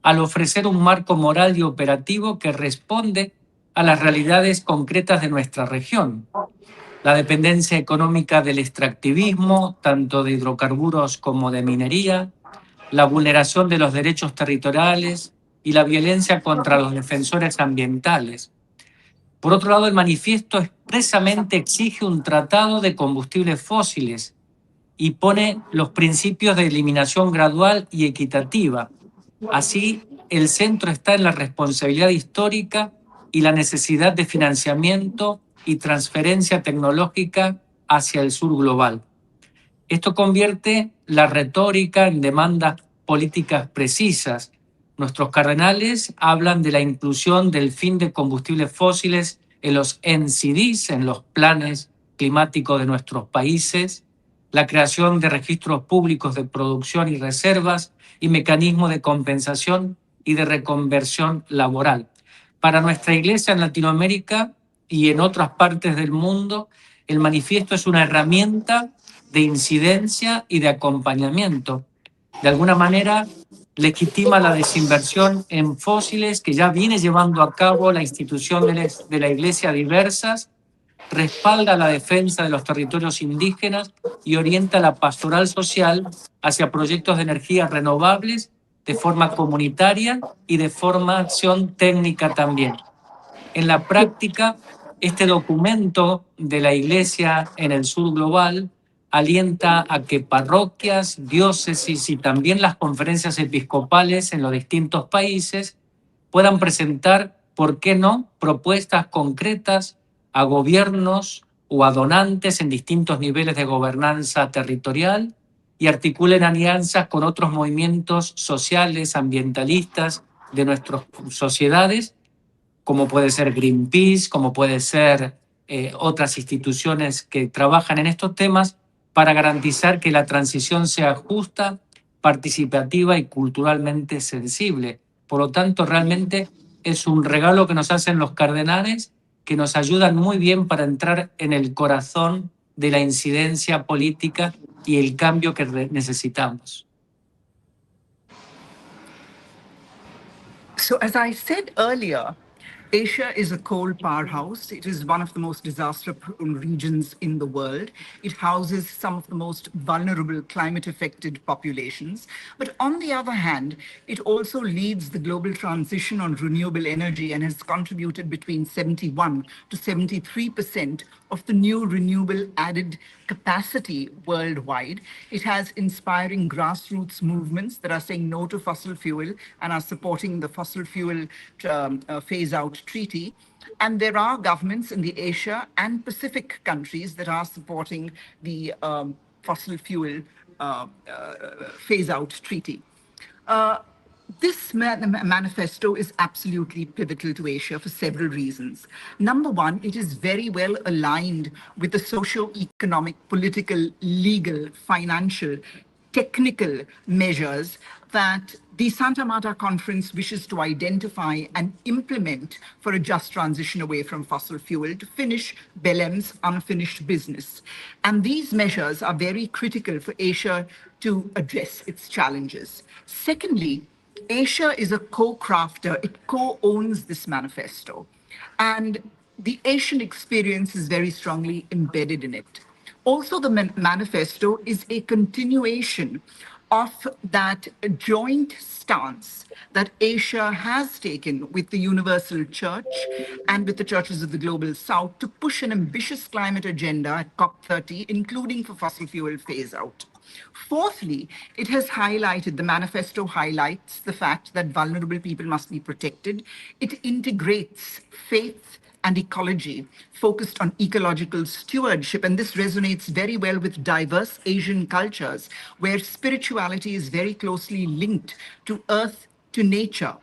al ofrecer un marco moral y operativo que responde a las realidades concretas de nuestra región. La dependencia económica del extractivismo, tanto de hidrocarburos como de minería, la vulneración de los derechos territoriales y la violencia contra los defensores ambientales. Por otro lado, el manifiesto expresamente exige un tratado de combustibles fósiles y pone los principios de eliminación gradual y equitativa. Así, el centro está en la responsabilidad histórica y la necesidad de financiamiento y transferencia tecnológica hacia el sur global. Esto convierte la retórica en demandas políticas precisas. Nuestros cardenales hablan de la inclusión del fin de combustibles fósiles en los NCDs, en los planes climáticos de nuestros países, la creación de registros públicos de producción y reservas y mecanismos de compensación y de reconversión laboral. Para nuestra iglesia en Latinoamérica y en otras partes del mundo, el manifiesto es una herramienta de incidencia y de acompañamiento. De alguna manera, legitima la desinversión en fósiles que ya viene llevando a cabo la institución de la Iglesia diversas, respalda la defensa de los territorios indígenas y orienta la pastoral social hacia proyectos de energías renovables de forma comunitaria y de formación técnica también. En la práctica, este documento de la Iglesia en el sur global alienta a que parroquias, diócesis y también las conferencias episcopales en los distintos países puedan presentar, ¿por qué no?, propuestas concretas a gobiernos o a donantes en distintos niveles de gobernanza territorial y articulen alianzas con otros movimientos sociales, ambientalistas de nuestras sociedades, como puede ser Greenpeace, como puede ser otras instituciones que trabajan en estos temas, para garantizar que la transición sea justa, participativa y culturalmente sensible. Por lo tanto, realmente es un regalo que nos hacen los cardenales, que nos ayudan muy bien para entrar en el corazón de la incidencia política y el cambio que necesitamos. So as I said earlier, Asia is a coal powerhouse. It is one of the most disaster-prone regions in the world. It houses some of the most vulnerable climate-affected populations. But on the other hand, it also leads the global transition on renewable energy and has contributed between 71 to 73% of the new renewable added capacity worldwide. It has inspiring grassroots movements that are saying no to fossil fuel and are supporting the fossil fuel phase-out treaty. And there are governments in the Asia and Pacific countries that are supporting the fossil fuel phase-out treaty. This manifesto is absolutely pivotal to Asia for several reasons. Number one, it is very well aligned with the socio-economic, political, legal, financial, technical measures that the Santa Marta Conference wishes to identify and implement for a just transition away from fossil fuel to finish Belem's unfinished business. And these measures are very critical for Asia to address its challenges. Secondly, Asia is a co-crafter. It co-owns this manifesto. And the Asian experience is very strongly embedded in it. Also, the manifesto is a continuation of that joint stance that Asia has taken with the Universal Church and with the churches of the Global South to push an ambitious climate agenda at COP30, including for fossil fuel phase out. Fourthly, the manifesto highlights the fact that vulnerable people must be protected. It integrates faith and ecology, focused on ecological stewardship. And this resonates very well with diverse Asian cultures, where spirituality is very closely linked to earth, to nature.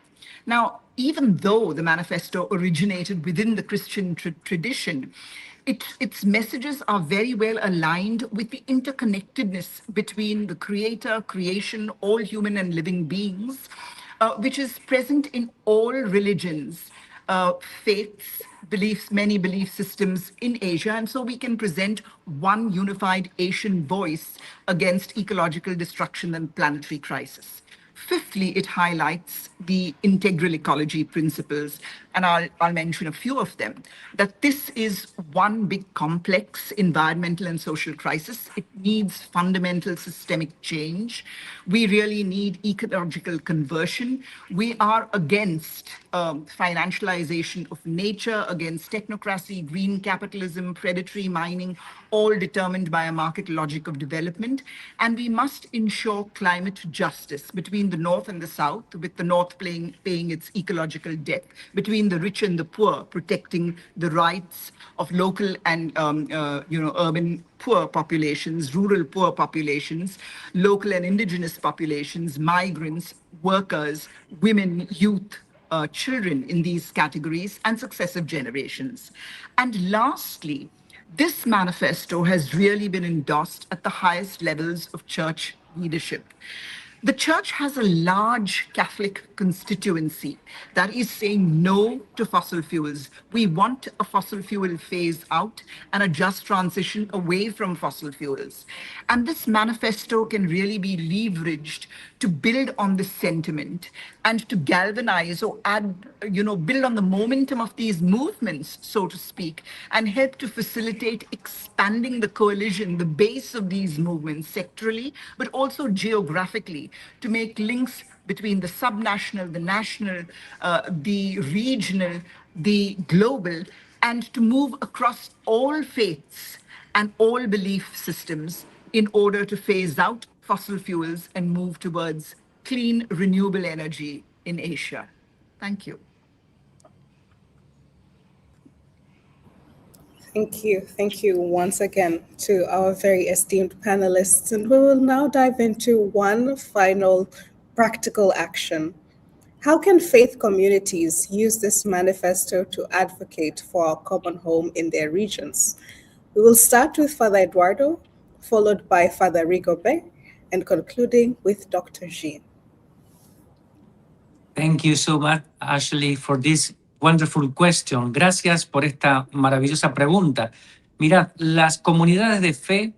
Now, even though the manifesto originated within the Christian tradition, its messages are very well aligned with the interconnectedness between the creator, creation, all human and living beings, which is present in all religions, faiths, beliefs, many belief systems in Asia. And so we can present one unified Asian voice against ecological destruction and planetary crisis. Fifthly, it highlights the integral ecology principles, and I'll mention a few of them, that this is one big complex environmental and social crisis. It needs fundamental systemic change. We really need ecological conversion. We are against financialization of nature, against technocracy, green capitalism, predatory mining, all determined by a market logic of development. And we must ensure climate justice between the North and the South, with the North paying its ecological debt, between the rich and the poor, protecting the rights of local and urban poor populations, rural poor populations, local and indigenous populations, migrants, workers, women, youth, children in these categories, and successive generations. And lastly, this manifesto has really been endorsed at the highest levels of church leadership. The church has a large Catholic constituency that is saying no to fossil fuels. We want a fossil fuel phase out and a just transition away from fossil fuels. And this manifesto can really be leveraged to build on this sentiment and to galvanize or build on the momentum of these movements, so to speak, and help to facilitate expanding the coalition, the base of these movements sectorally, but also geographically, to make links between the subnational, the national, the regional, the global, and to move across all faiths and all belief systems in order to phase out fossil fuels and move towards clean, renewable energy in Asia. Thank you. Thank you. Thank you once again to our very esteemed panelists. And we will now dive into one final practical action. How can faith communities use this manifesto to advocate for our common home in their regions? We will start with Father Eduardo, followed by Father Rigobe, and concluding with Dr. Jean. Thank you so much, Ashley, for this wonderful question. Gracias por esta maravillosa pregunta. Mirad, las comunidades de fe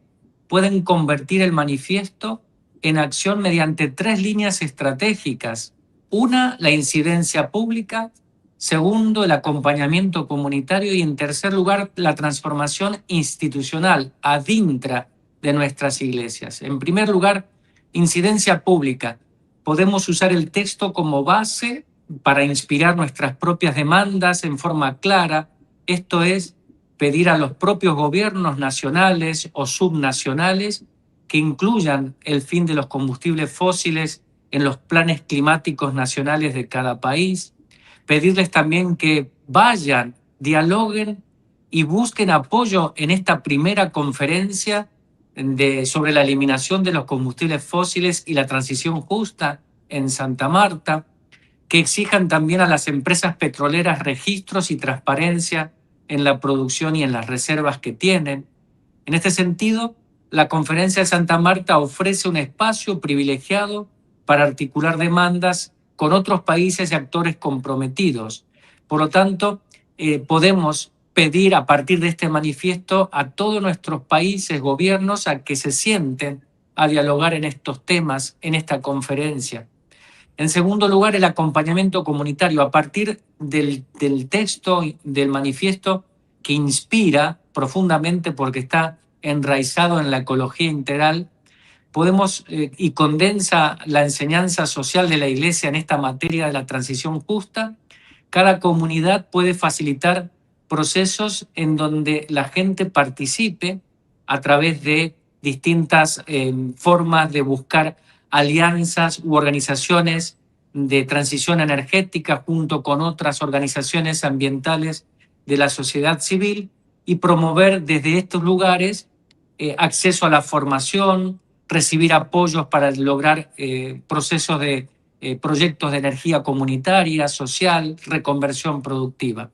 pueden convertir el manifiesto en acción mediante 3 líneas estratégicas. Una, la incidencia pública. Segundo, el acompañamiento comunitario. Y en tercer lugar, la transformación institucional adintra de nuestras iglesias. En primer lugar, incidencia pública. Podemos usar el texto como base para inspirar nuestras propias demandas en forma clara. Esto es, pedir a los propios gobiernos nacionales o subnacionales que incluyan el fin de los combustibles fósiles en los planes climáticos nacionales de cada país. Pedirles también que vayan, dialoguen y busquen apoyo en esta primera conferencia sobre la eliminación de los combustibles fósiles y la transición justa en Santa Marta, que exijan también a las empresas petroleras registros y transparencia en la producción y en las reservas que tienen. En este sentido, la Conferencia de Santa Marta ofrece un espacio privilegiado para articular demandas con otros países y actores comprometidos. Por lo tanto, podemos pedir a partir de este manifiesto a todos nuestros países, gobiernos, a que se sienten a dialogar en estos temas, en esta conferencia. En segundo lugar, el acompañamiento comunitario a partir del texto del manifiesto que inspira profundamente porque está enraizado en la ecología integral. Podemos y condensa la enseñanza social de la Iglesia en esta materia de la transición justa. Cada comunidad puede facilitar procesos en donde la gente participe a través de distintas formas de buscar alianzas u organizaciones de transición energética junto con otras organizaciones ambientales de la sociedad civil y promover desde estos lugares acceso a la formación, recibir apoyos para lograr procesos de proyectos de energía comunitaria, social, reconversión productiva.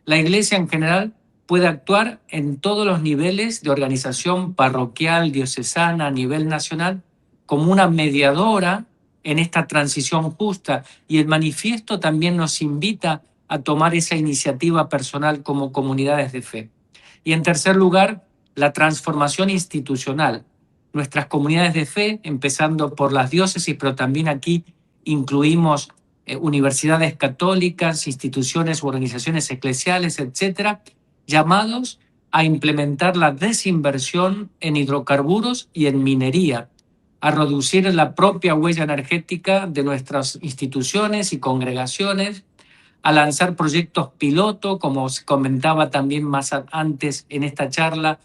La Iglesia en general puede actuar en todos los niveles de organización parroquial, diocesana, a nivel nacional, como una mediadora en esta transición justa. Y el manifiesto también nos invita a tomar esa iniciativa personal como comunidades de fe. Y en tercer lugar, la transformación institucional. Nuestras comunidades de fe, empezando por las diócesis, pero también aquí incluimos universidades católicas, instituciones u organizaciones eclesiales, etcétera, llamados a implementar la desinversión en hidrocarburos y en minería, a reducir la propia huella energética de nuestras instituciones y congregaciones, a lanzar proyectos piloto, como se comentaba también más antes en esta charla,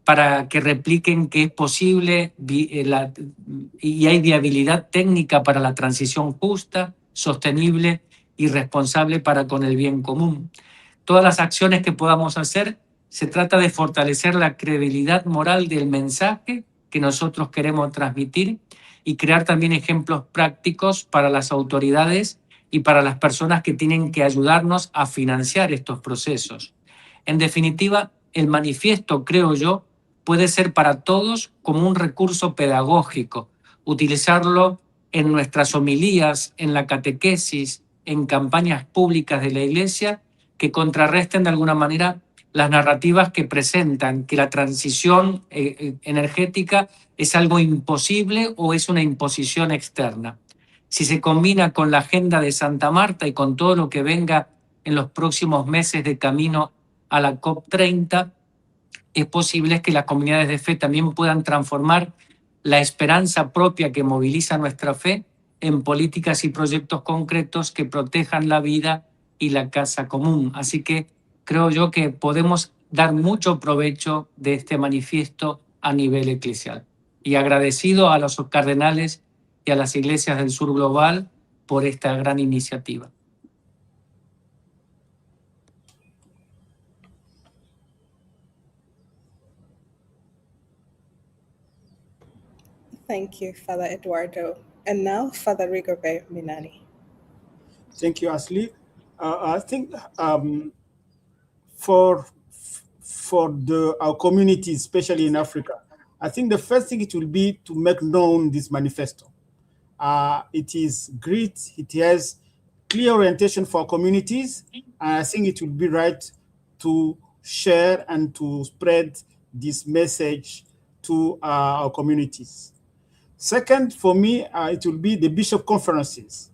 para que repliquen que es posible y hay viabilidad técnica para la transición justa, sostenible y responsable para con el bien común. Todas las acciones que podamos hacer, se trata de fortalecer la credibilidad moral del mensaje que nosotros queremos transmitir y crear también ejemplos prácticos para las autoridades y para las personas que tienen que ayudarnos a financiar estos procesos. En definitiva, el manifiesto, creo yo, puede ser para todos como un recurso pedagógico, utilizarlo en nuestras homilías, en la catequesis, en campañas públicas de la Iglesia, que contrarresten de alguna manera las narrativas que presentan que la transición energética es algo imposible o es una imposición externa. Si se combina con la agenda de Santa Marta y con todo lo que venga en los próximos meses de camino a la COP30, es posible que las comunidades de fe también puedan transformar la esperanza propia que moviliza nuestra fe en políticas y proyectos concretos que protejan la vida y la casa común. Así que creo yo que podemos dar mucho provecho de este manifiesto a nivel eclesial. Y agradecido a los cardenales y a las iglesias del sur global por esta gran iniciativa. Thank you, Father Eduardo. And now, Father Rigobert Minani. Thank you, Ashley. I think for our communities, especially in Africa, I think the first thing it will be to make known this manifesto. It is great. It has clear orientation for communities, and I think it will be right to share and to spread this message to our communities. Second, for me, it will be the bishop conferences.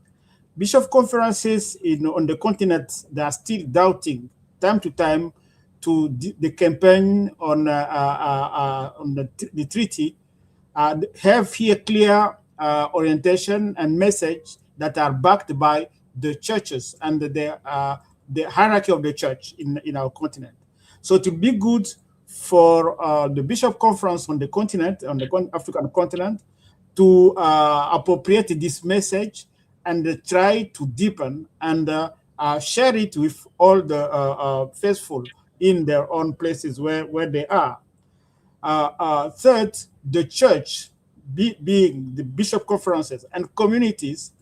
Bishop conferences on the continent, they are still doubting time to time to the campaign on the treaty, have here clear orientation and message that are backed by the churches and the hierarchy of the church in our continent. So it will be good for the Bishop Conference on the continent, on the African continent, to appropriate this message and try to deepen and share it with all the faithful in their own places where they are. Third, the church, being the bishop conferences and communities,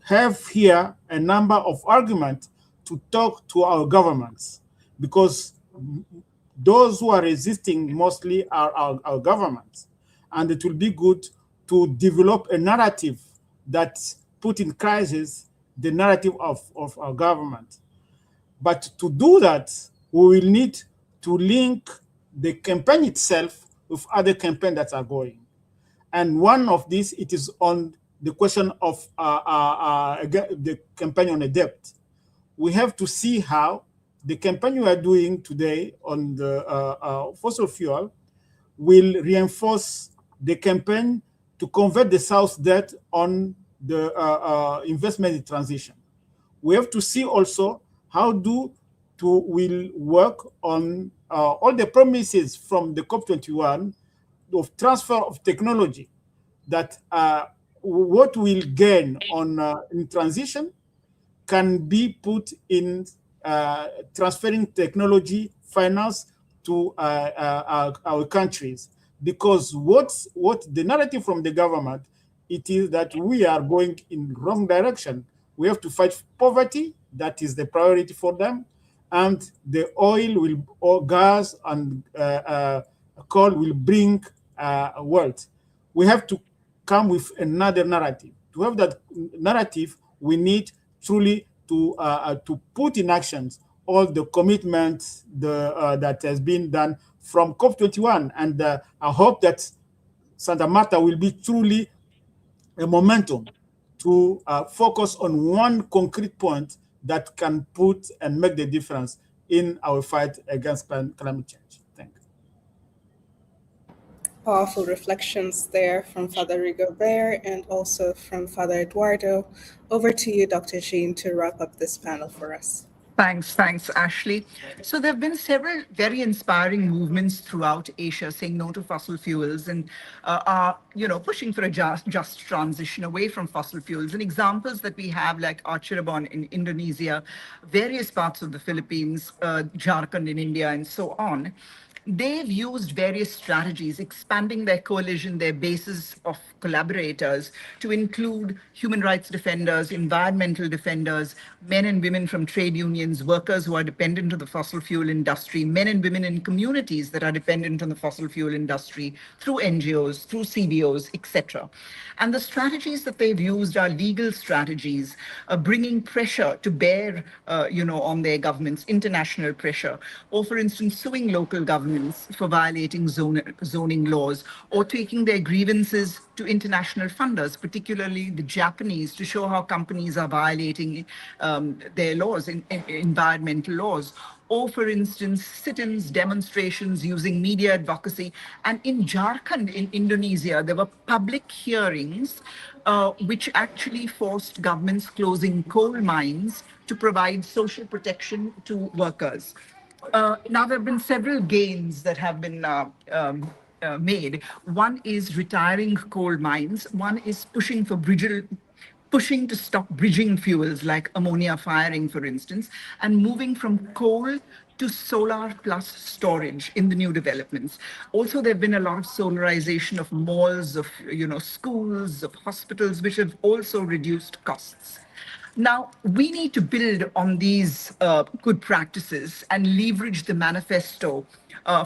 have here a number of arguments to talk to our governments, because those who are resisting mostly are our governments. And it will be good to develop a narrative that put in crisis the narrative of our government. But to do that, we will need to link the campaign itself with other campaigns that are going. And one of these, it is on the question of the campaign on the debt. We have to see how the campaign we are doing today on the fossil fuel will reinforce the campaign to convert the South debt on the investment in transition. We have to see also how we'll work on all the promises from the COP21 of transfer of technology, that what we'll gain on in transition can be put in transferring technology finance to our countries. Because what the narrative from the government, it is that we are going in wrong direction. We have to fight poverty. That is the priority for them. And the oil or gas and coal will bring wealth. We have to come with another narrative. To have that narrative, we need truly to put in actions all the commitments that has been done from COP21. And I hope that Santa Marta will be truly a momentum to focus on one concrete point that can put and make the difference in our fight against climate change. Thank you. Powerful reflections there from Father Rigobert and also from Father Eduardo. Over to you, Dr. Jean, to wrap up this panel for us. Thanks, Ashley. So there have been several very inspiring movements throughout Asia saying no to fossil fuels and are, pushing for a just transition away from fossil fuels. And examples that we have, like Cirebon in Indonesia, various parts of the Philippines, Jharkhand in India, and so on. They've used various strategies, expanding their coalition, their bases of collaborators to include human rights defenders, environmental defenders, men and women from trade unions, workers who are dependent on the fossil fuel industry, men and women in communities that are dependent on the fossil fuel industry, through NGOs, through CBOs, etc. And the strategies that they've used are legal strategies, bringing pressure to bear, on their governments, international pressure, or for instance, suing local governments for violating zoning laws, or taking their grievances to international funders, particularly the Japanese, to show how companies are violating their laws, environmental laws. Or, for instance, sit-ins, demonstrations using media advocacy. And in Jharkhand, in Indonesia, there were public hearings which actually forced governments closing coal mines to provide social protection to workers. Now, there have been several gains that have been made. One is retiring coal mines. One is pushing to stop bridging fuels like ammonia firing, for instance, and moving from coal to solar plus storage in the new developments. Also, there have been a lot of solarization of malls, of schools, of hospitals, which have also reduced costs. Now, we need to build on these good practices and leverage the manifesto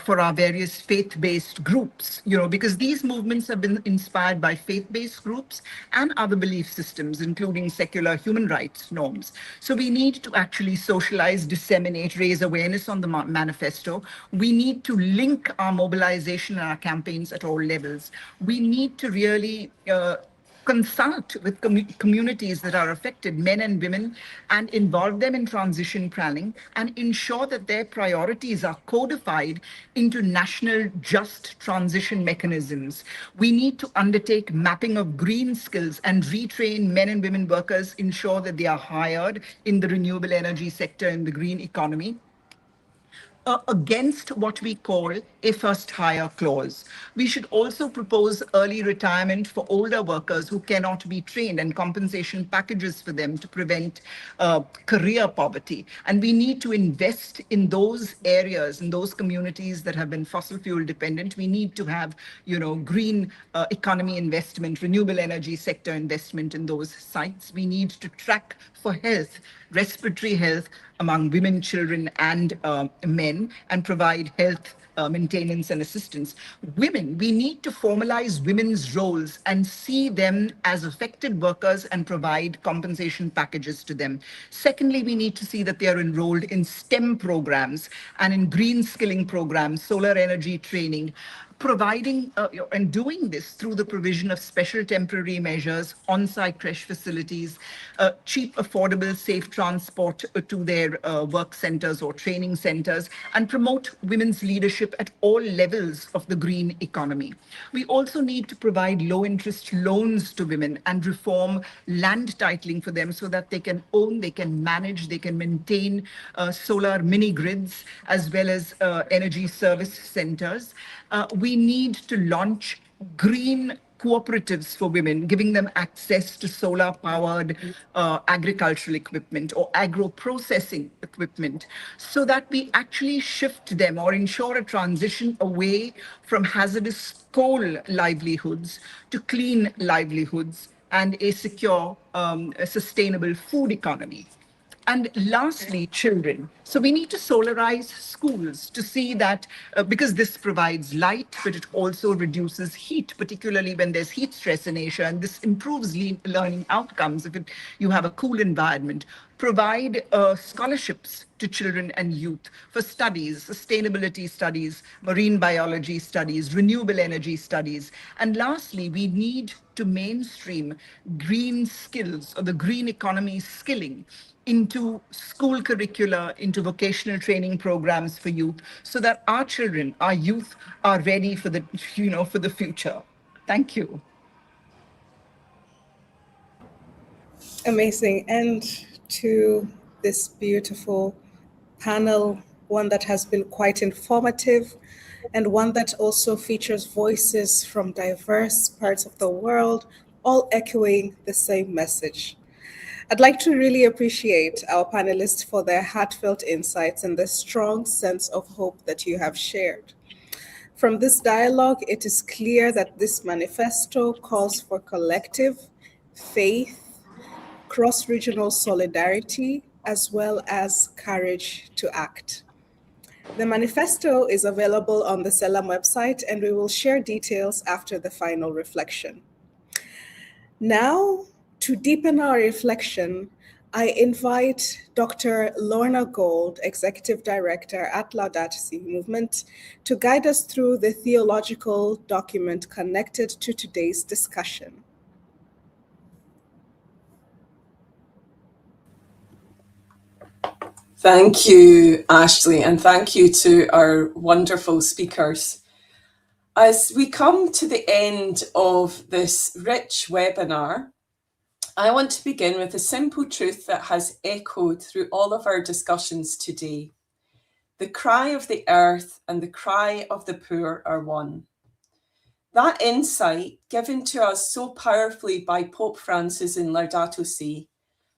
for our various faith-based groups, because these movements have been inspired by faith-based groups and other belief systems, including secular human rights norms. So we need to actually socialize, disseminate, raise awareness on the manifesto. We need to link our mobilization and our campaigns at all levels. We need to really consult with communities that are affected, men and women, and involve them in transition planning and ensure that their priorities are codified into national just transition mechanisms. We need to undertake mapping of green skills and retrain men and women workers, ensure that they are hired in the renewable energy sector and the green economy. Against what we call a first hire clause. We should also propose early retirement for older workers who cannot be trained and compensation packages for them to prevent career poverty. And we need to invest in those areas, in those communities that have been fossil fuel dependent. We need to have, green economy investment, renewable energy sector investment in those sites. We need to track for health, respiratory health among women, children, and men, and provide health maintenance and assistance. Women, we need to formalize women's roles and see them as affected workers and provide compensation packages to them. Secondly, we need to see that they are enrolled in STEM programs and in green skilling programs, solar energy training, providing and doing this through the provision of special temporary measures, on-site creche facilities, cheap, affordable, safe transport to their work centers or training centers, and promote women's leadership at all levels of the green economy. We also need to provide low-interest loans to women and reform land titling for them so that they can own, they can manage, they can maintain solar mini grids as well as energy service centers. We need to launch green cooperatives for women, giving them access to solar-powered agricultural equipment or agro-processing equipment, so that we actually shift them or ensure a transition away from hazardous coal livelihoods to clean livelihoods and a secure, a sustainable food economy. And lastly, children. So we need to solarize schools to see that, because this provides light, but it also reduces heat, particularly when there's heat stress in Asia, and this improves learning outcomes if you have a cool environment. Provide scholarships to children and youth for studies, sustainability studies, marine biology studies, renewable energy studies. And lastly, we need to mainstream green skills or the green economy skilling into school curricula, into vocational training programs for youth, so that our children, our youth, are ready for the, for the future. Thank you. Amazing end to this beautiful panel, one that has been quite informative and one that also features voices from diverse parts of the world, all echoing the same message. I'd like to really appreciate our panelists for their heartfelt insights and the strong sense of hope that you have shared. From this dialogue, it is clear that this manifesto calls for collective faith, cross-regional solidarity, as well as courage to act. The manifesto is available on the CELAM website, and we will share details after the final reflection. Now, to deepen our reflection, I invite Dr. Lorna Gold, Executive Director at Laudato Si Movement, to guide us through the theological document connected to today's discussion. Thank you, Ashley, and thank you to our wonderful speakers. As we come to the end of this rich webinar, I want to begin with a simple truth that has echoed through all of our discussions today. The cry of the earth and the cry of the poor are one. That insight, given to us so powerfully by Pope Francis in Laudato Si,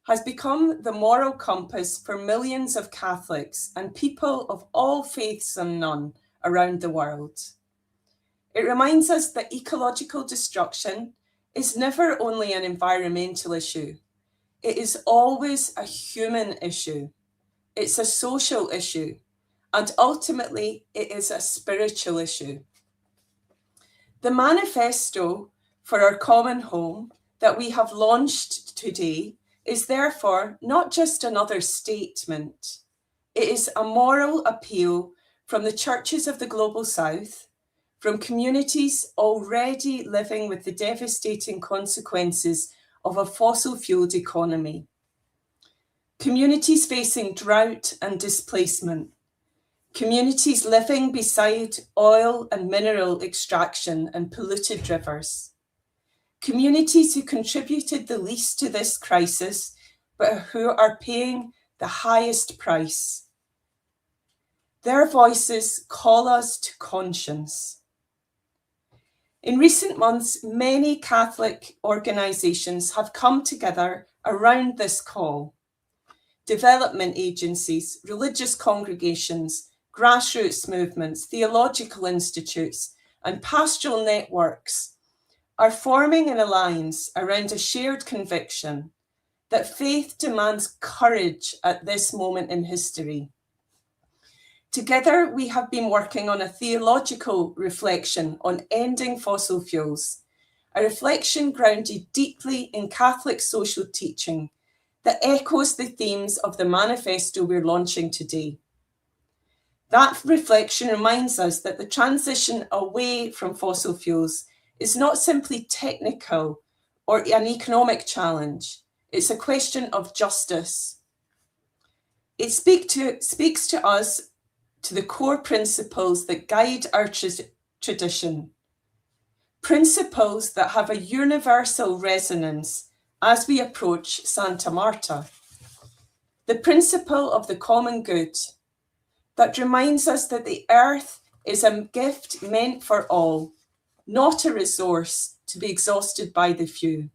has become the moral compass for millions of Catholics and people of all faiths and none around the world. It reminds us that ecological destruction is never only an environmental issue. It is always a human issue. It's a social issue. And ultimately, it is a spiritual issue. The manifesto for our common home that we have launched today is therefore not just another statement. It is a moral appeal from the churches of the Global South, from communities already living with the devastating consequences of a fossil-fueled economy. Communities facing drought and displacement. Communities living beside oil and mineral extraction and polluted rivers. Communities who contributed the least to this crisis, but who are paying the highest price. Their voices call us to conscience. In recent months, many Catholic organisations have come together around this call. Development agencies, religious congregations, grassroots movements, theological institutes, and pastoral networks are forming an alliance around a shared conviction that faith demands courage at this moment in history. Together, we have been working on a theological reflection on ending fossil fuels, a reflection grounded deeply in Catholic social teaching that echoes the themes of the manifesto we're launching today. That reflection reminds us that the transition away from fossil fuels is not simply technical or an economic challenge. It's a question of justice. It speaks to us, to the core principles that guide our tradition, principles that have a universal resonance as we approach Santa Marta. The principle of the common good that reminds us that the earth is a gift meant for all, not a resource to be exhausted by the few.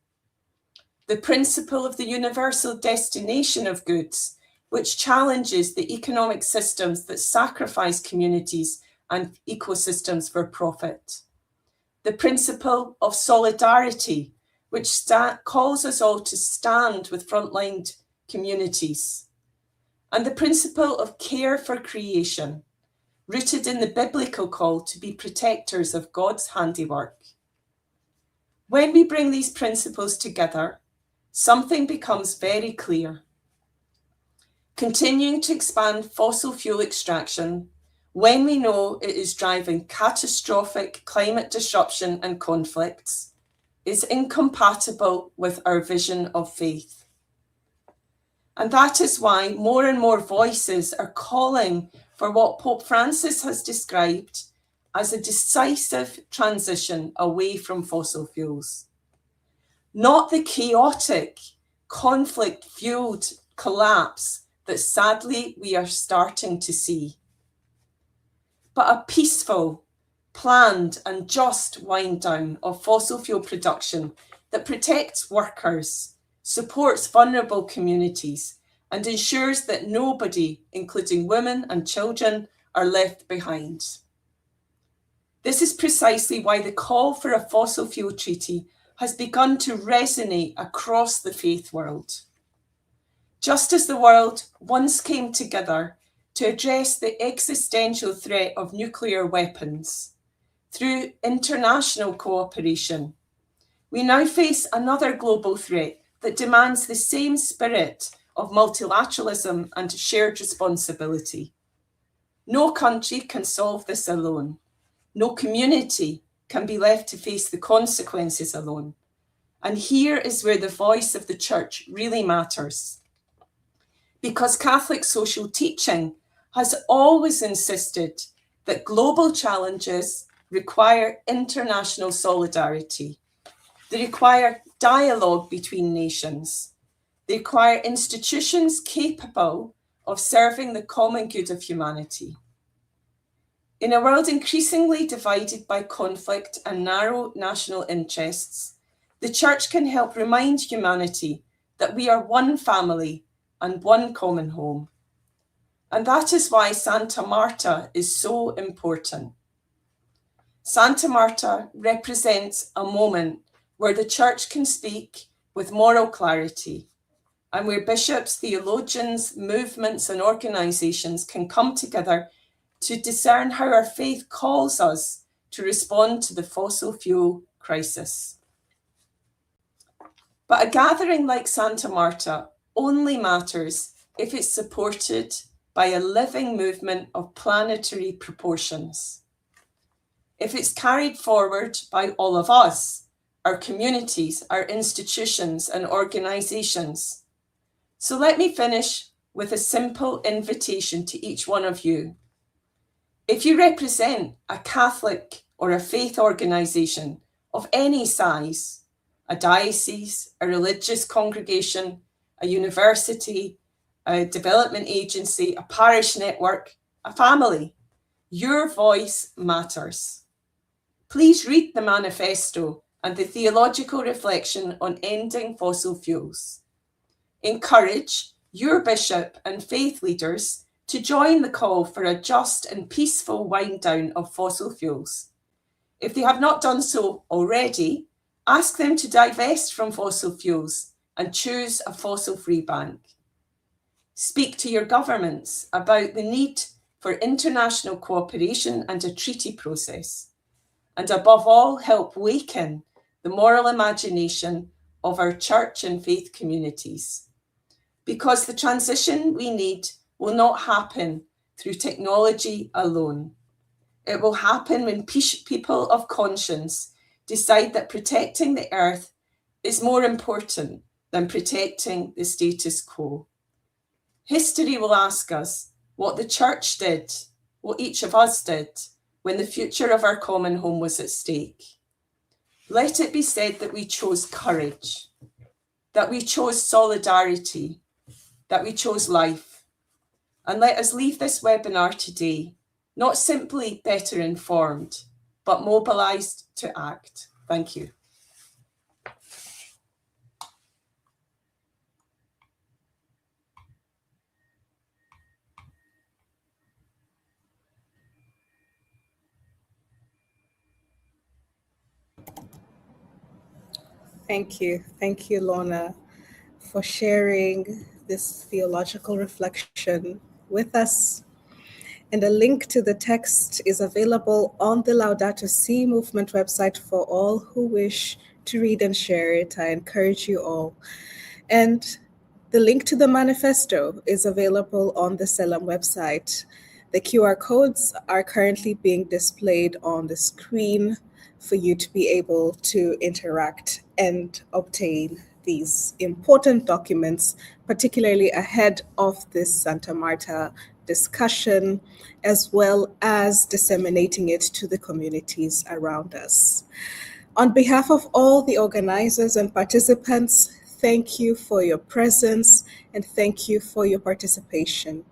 The principle of the universal destination of goods, which challenges the economic systems that sacrifice communities and ecosystems for profit. The principle of solidarity, which calls us all to stand with frontline communities. And the principle of care for creation, rooted in the biblical call to be protectors of God's handiwork. When we bring these principles together, something becomes very clear. Continuing to expand fossil fuel extraction, when we know it is driving catastrophic climate disruption and conflicts, is incompatible with our vision of faith. And that is why more and more voices are calling for what Pope Francis has described as a decisive transition away from fossil fuels. Not the chaotic, conflict-fueled collapse that sadly we are starting to see, but a peaceful, planned and just wind down of fossil fuel production that protects workers, supports vulnerable communities, and ensures that nobody, including women and children, are left behind. This is precisely why the call for a fossil fuel treaty has begun to resonate across the faith world. Just as the world once came together to address the existential threat of nuclear weapons through international cooperation, we now face another global threat that demands the same spirit of multilateralism and shared responsibility. No country can solve this alone. No community can be left to face the consequences alone. And here is where the voice of the Church really matters. Because Catholic social teaching has always insisted that global challenges require international solidarity. They require dialogue between nations. They require institutions capable of serving the common good of humanity. In a world increasingly divided by conflict and narrow national interests, the Church can help remind humanity that we are one family and one common home. And that is why Santa Marta is so important. Santa Marta represents a moment where the Church can speak with moral clarity, and where bishops, theologians, movements, and organisations can come together to discern how our faith calls us to respond to the fossil fuel crisis. But a gathering like Santa Marta only matters if it's supported by a living movement of planetary proportions. if it's carried forward by all of us, our communities, our institutions and organisations. So let me finish with a simple invitation to each one of you. If you represent a Catholic or a faith organisation of any size, a diocese, a religious congregation, a university, a development agency, a parish network, a family, your voice matters. Please read the Manifesto and the theological reflection on ending fossil fuels. Encourage your bishop and faith leaders to join the call for a just and peaceful wind down of fossil fuels. If they have not done so already, ask them to divest from fossil fuels and choose a fossil-free bank. Speak to your governments about the need for international cooperation and a treaty process. And above all, help waken the moral imagination of our church and faith communities. Because the transition we need will not happen through technology alone. It will happen when people of conscience decide that protecting the earth is more important than protecting the status quo. History will ask us what the church did, what each of us did, when the future of our common home was at stake. Let it be said that we chose courage, that we chose solidarity, that we chose life. And let us leave this webinar today, not simply better informed, but mobilised to act. Thank you. Thank you. Thank you, Lorna, for sharing this theological reflection with us. And a link to the text is available on the Laudato Si movement website for all who wish to read and share it. I encourage you all. And the link to the manifesto is available on the Selam website. The QR codes are currently being displayed on the screen for you to be able to interact and obtain these important documents, particularly ahead of this Santa Marta discussion, as well as disseminating it to the communities around us. On behalf of all the organizers and participants, thank you for your presence and thank you for your participation.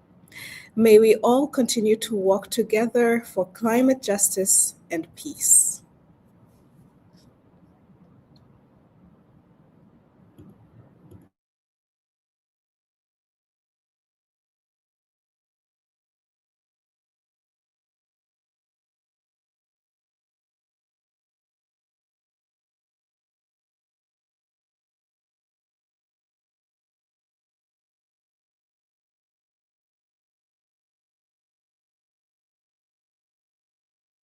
May we all continue to work together for climate justice and peace.